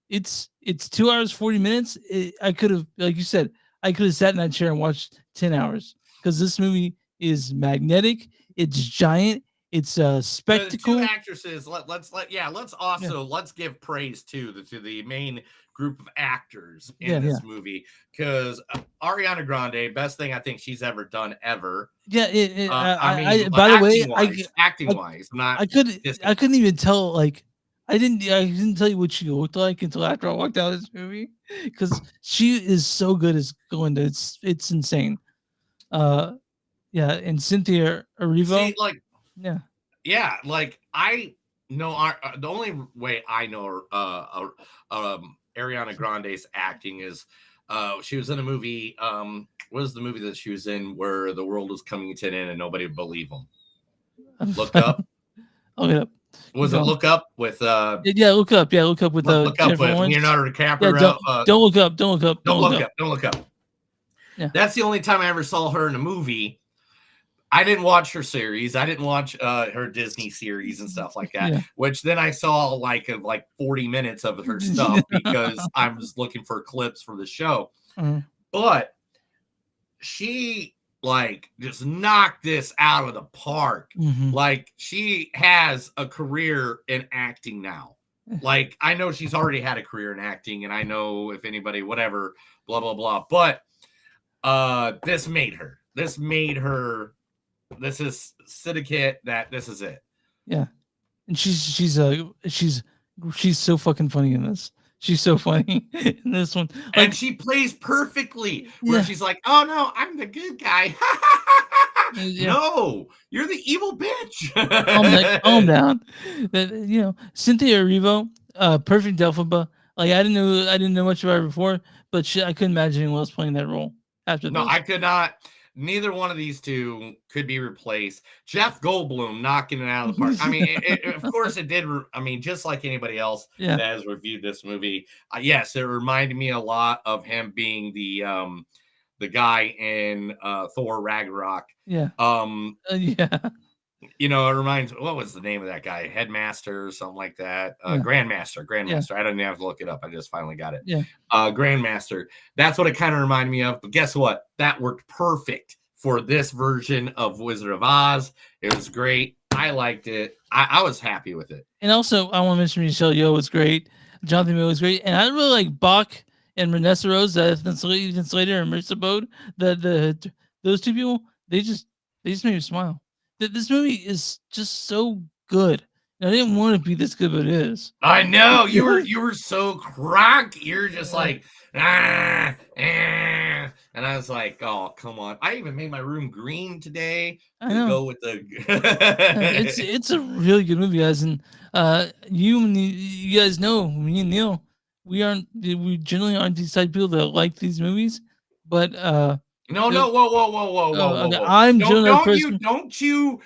It's 2 hours 40 minutes. I could have, like you said, I could have sat in that chair and watched 10 hours because this movie is magnetic. It's giant. It's a spectacle. The two actresses. Let's give praise to the main group of actors in this movie because Ariana Grande, best thing I think she's ever done ever. Yeah, by the way, acting wise, I couldn't even tell. Like, I didn't tell you what she looked like until after I walked out of this movie because she is so good as Glinda. It's insane. Yeah, and Cynthia Erivo. See, like, yeah, like I know the only way I know Ariana Grande's acting is she was in a movie. What was the movie that she was in where the world was coming to an end and nobody would believe them? Look Up. Look it up. Was it Look Up with Look Up. Yeah, Look Up with Jennifer Lawrence. Leonardo DiCaprio. Yeah, don't look up. Don't look up. Don't look up. Yeah. That's the only time I ever saw her in a movie. I didn't watch her series. I didn't watch her Disney series and stuff like that. Yeah. Which then I saw like 40 minutes of her stuff because I was looking for clips for the show. Mm-hmm. But she like just knocked this out of the park. Mm-hmm. Like she has a career in acting now. Like I know she's already had a career in acting, and I know if anybody, whatever, blah blah blah. But this made her. This is syndicate. This is it. Yeah, and she's so fucking funny in this. She's so funny in this one, and she plays perfectly. Where she's like, "Oh no, I'm the good guy." No, you're the evil bitch. Calm down. Cynthia Erivo, perfect Elphaba. Like I didn't know much about her before, but I couldn't imagine anyone else playing that role after. No, I could not. Neither one of these two could be replaced. Jeff Goldblum knocking it out of the park. I mean, of course it did. I mean, just like anybody else that has reviewed this movie, yes, it reminded me a lot of him being the guy in Thor Ragnarok. Yeah. You know, it reminds. What was the name of that guy? Headmaster or something like that. Grandmaster. Yeah. I didn't have to look it up. I just finally got it. Yeah. Grandmaster. That's what it kind of reminded me of. But guess what? That worked perfect for this version of Wizard of Oz. It was great. I liked it. I was happy with it. And also, I want to mention Michelle Yeoh was great. Jonathan Mills was great, and I really like Bach and Vanessa Rose, Ethan Slater and Marissa Bode. Those two people, they just made me smile. This movie is just so good. And I didn't want to be this good, but it is. I know you were so crunk. You're just like and I was like, oh come on. I even made my room green today to go with the. It's a really good movie, guys, and you guys know me and Neil. We generally aren't these type of people that like these movies, but No, whoa. I'm don't you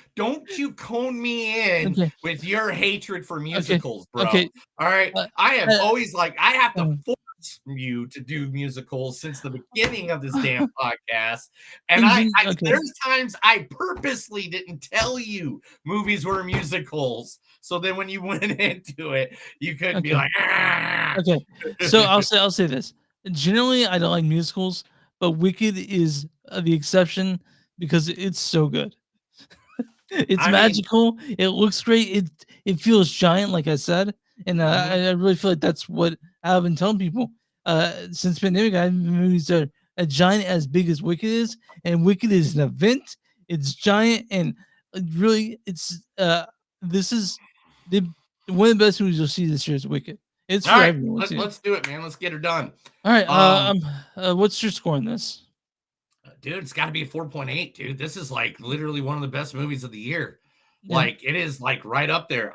cone me in with your hatred for musicals, bro. Okay. All right. I have always I have to force you to do musicals since the beginning of this damn podcast. And there's times I purposely didn't tell you movies were musicals. So then when you went into it, you couldn't be like, ah. Okay. So I'll say this. Generally, I don't like musicals. But Wicked is the exception because it's so good. It's magical. It looks great. It feels giant, like I said, and I really feel like that's what I've been telling people since pandemic. I movies are a giant as big as Wicked is, and Wicked is an event. It's giant, and really, this is one of the best movies you'll see this year is Wicked. It's all for right, everyone. Let's do it, man. Let's get her done. All right. What's your score on this? Dude, it's got to be a 4.8, dude. This is like literally one of the best movies of the year. Yeah. Like it is like right up there.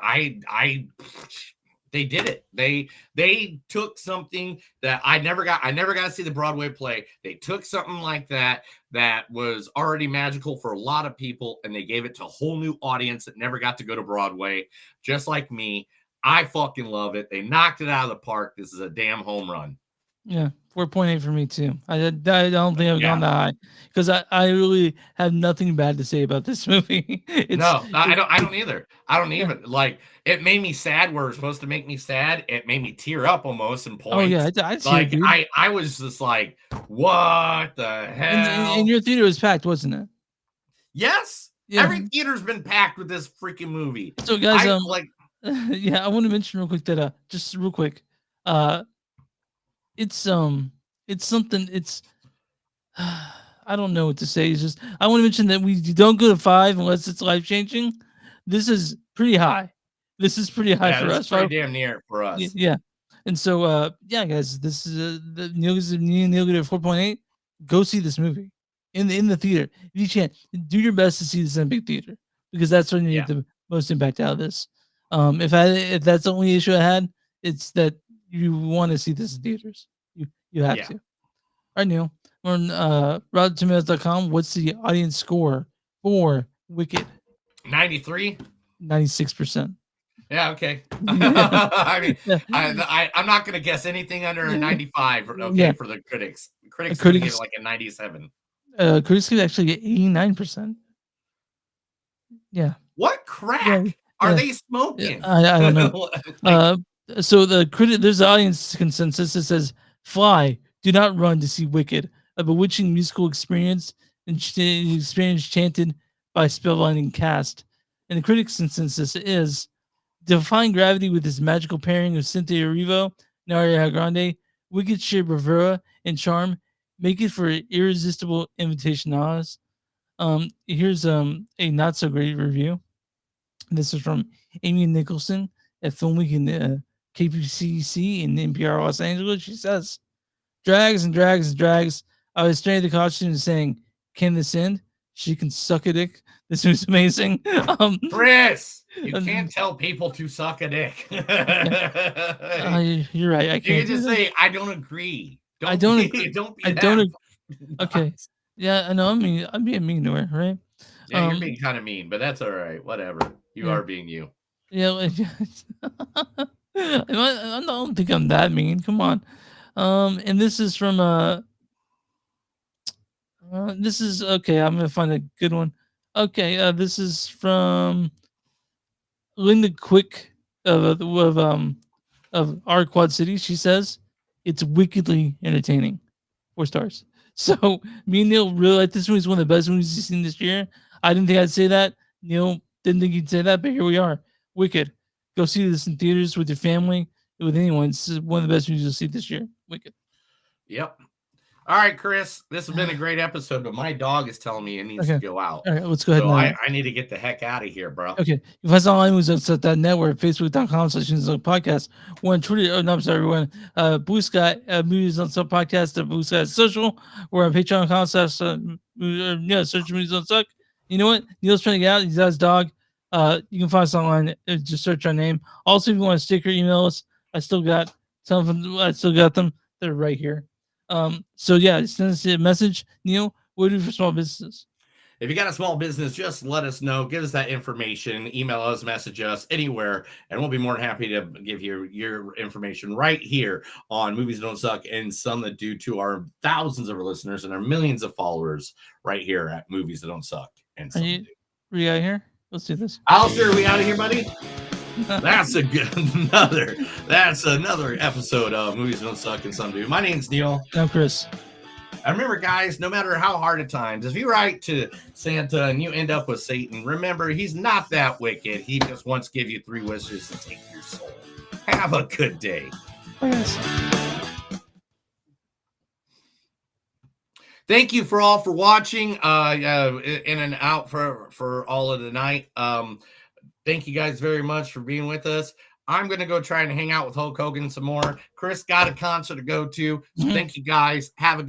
They did it. They took something that I never got to see the Broadway play. They took something like that was already magical for a lot of people, and they gave it to a whole new audience that never got to go to Broadway, just like me. I fucking love it. They knocked it out of the park. This is a damn home run. Yeah, 4.8 for me too. I don't think I've gone that high because I really have nothing bad to say about this movie. I don't either. I don't even like. It made me sad where it was supposed to make me sad. It made me tear up almost in points. Oh yeah, I was just like, what the hell? And your theater was packed, wasn't it? Yes. Yeah. Every theater's been packed with this freaking movie. So guys, I I want to mention real quick that just real quick, it's something. It's I don't know what to say. It's just I want to mention that we don't go to 5 unless it's life changing. This is pretty high. This is pretty high for us. Pretty damn near for us. Yeah. And so yeah, guys, this is the Neil get a 4.8. Go see this movie in the theater. If you can, do your best to see this in a big theater because that's when you get the most impact out of this. If that's the only issue I had, it's that you want to see this in theaters. You have to. All right, Neil. On RottenTomatoes.com, what's the audience score for Wicked? 93? 96%. Yeah, okay. I mean, I'm not going to guess anything under a 95 for the critics. Critics give it like a 97. Critics could actually get 89%. Yeah. What crack are they smoking? I don't know. So there's an audience consensus that says, "Fly, do not run to see Wicked, a bewitching musical experience chanted by spellbinding cast." And the critics' consensus is, "Defying gravity with this magical pairing of Cynthia Erivo and Ariana Grande, Wicked sheer bravura and charm make it for an irresistible invitation to us." Here's a not so great review. This is from Amy Nicholson at Film Week in KPCC in NPR Los Angeles. She says, "Drags and drags and drags. I was staring at the costume and saying, can this end? She can suck a dick. This was amazing." Chris, you can't tell people to suck a dick. You're right. I can't. You can just say, I don't agree. I don't agree. Okay. Yeah, I know. I'm being mean to her, right? Yeah, you're being kind of mean, but that's all right. Whatever. You are being you. Yeah. I don't think I'm that mean. Come on. And this is from this is okay. I'm gonna find a good one. Okay, this is from Linda Quick of our Quad City. She says it's wickedly entertaining. 4 stars. So me and Neil really like this movie. It's one of the best movies we've seen this year. I didn't think I'd say that. Neil didn't think he'd say that, but here we are. Wicked. Go see this in theaters with your family, with anyone. It's one of the best movies you'll see this year. Wicked. Yep. All right, Chris. This has been a great episode, but my dog is telling me it needs to go out. All right, let's go ahead. So I need to get the heck out of here, bro. Okay. You can find us online at network, facebook.com/podcast. We're on Twitter. Oh, no, I'm sorry. We're on Blue Sky, Movies on Suck podcast, Blue Sky Social. We're on patreon.com/ search Movies on Suck. You know what? Neil's trying to get out. He's got his dog. You can find us online. Just search our name. Also, if you want a sticker, email us. I still got some of them. I still got them. They're right here. So yeah, send us a message. Neil, what do we do for small businesses? If you got a small business, just let us know. Give us that information. Email us, message us, anywhere, and we'll be more than happy to give you your information right here on Movies Don't Suck, and some that do to our thousands of listeners and our millions of followers right here at Movies That Don't Suck. And some do. We out here? Let's do this. Alistair, are we out of here, buddy? That's another episode of Movies Don't Suck and Some Do. My name's Neil. I'm Chris. And remember, guys, no matter how hard at times, if you write to Santa and you end up with Satan, remember, he's not that wicked. He just wants to give you 3 wishes to take your soul. Have a good day. Bye, guys. Thank you for watching. In and out for all of the night. Thank you guys very much for being with us. I'm going to go try and hang out with Hulk Hogan some more. Chris got a concert to go to. So thank you guys. Have a good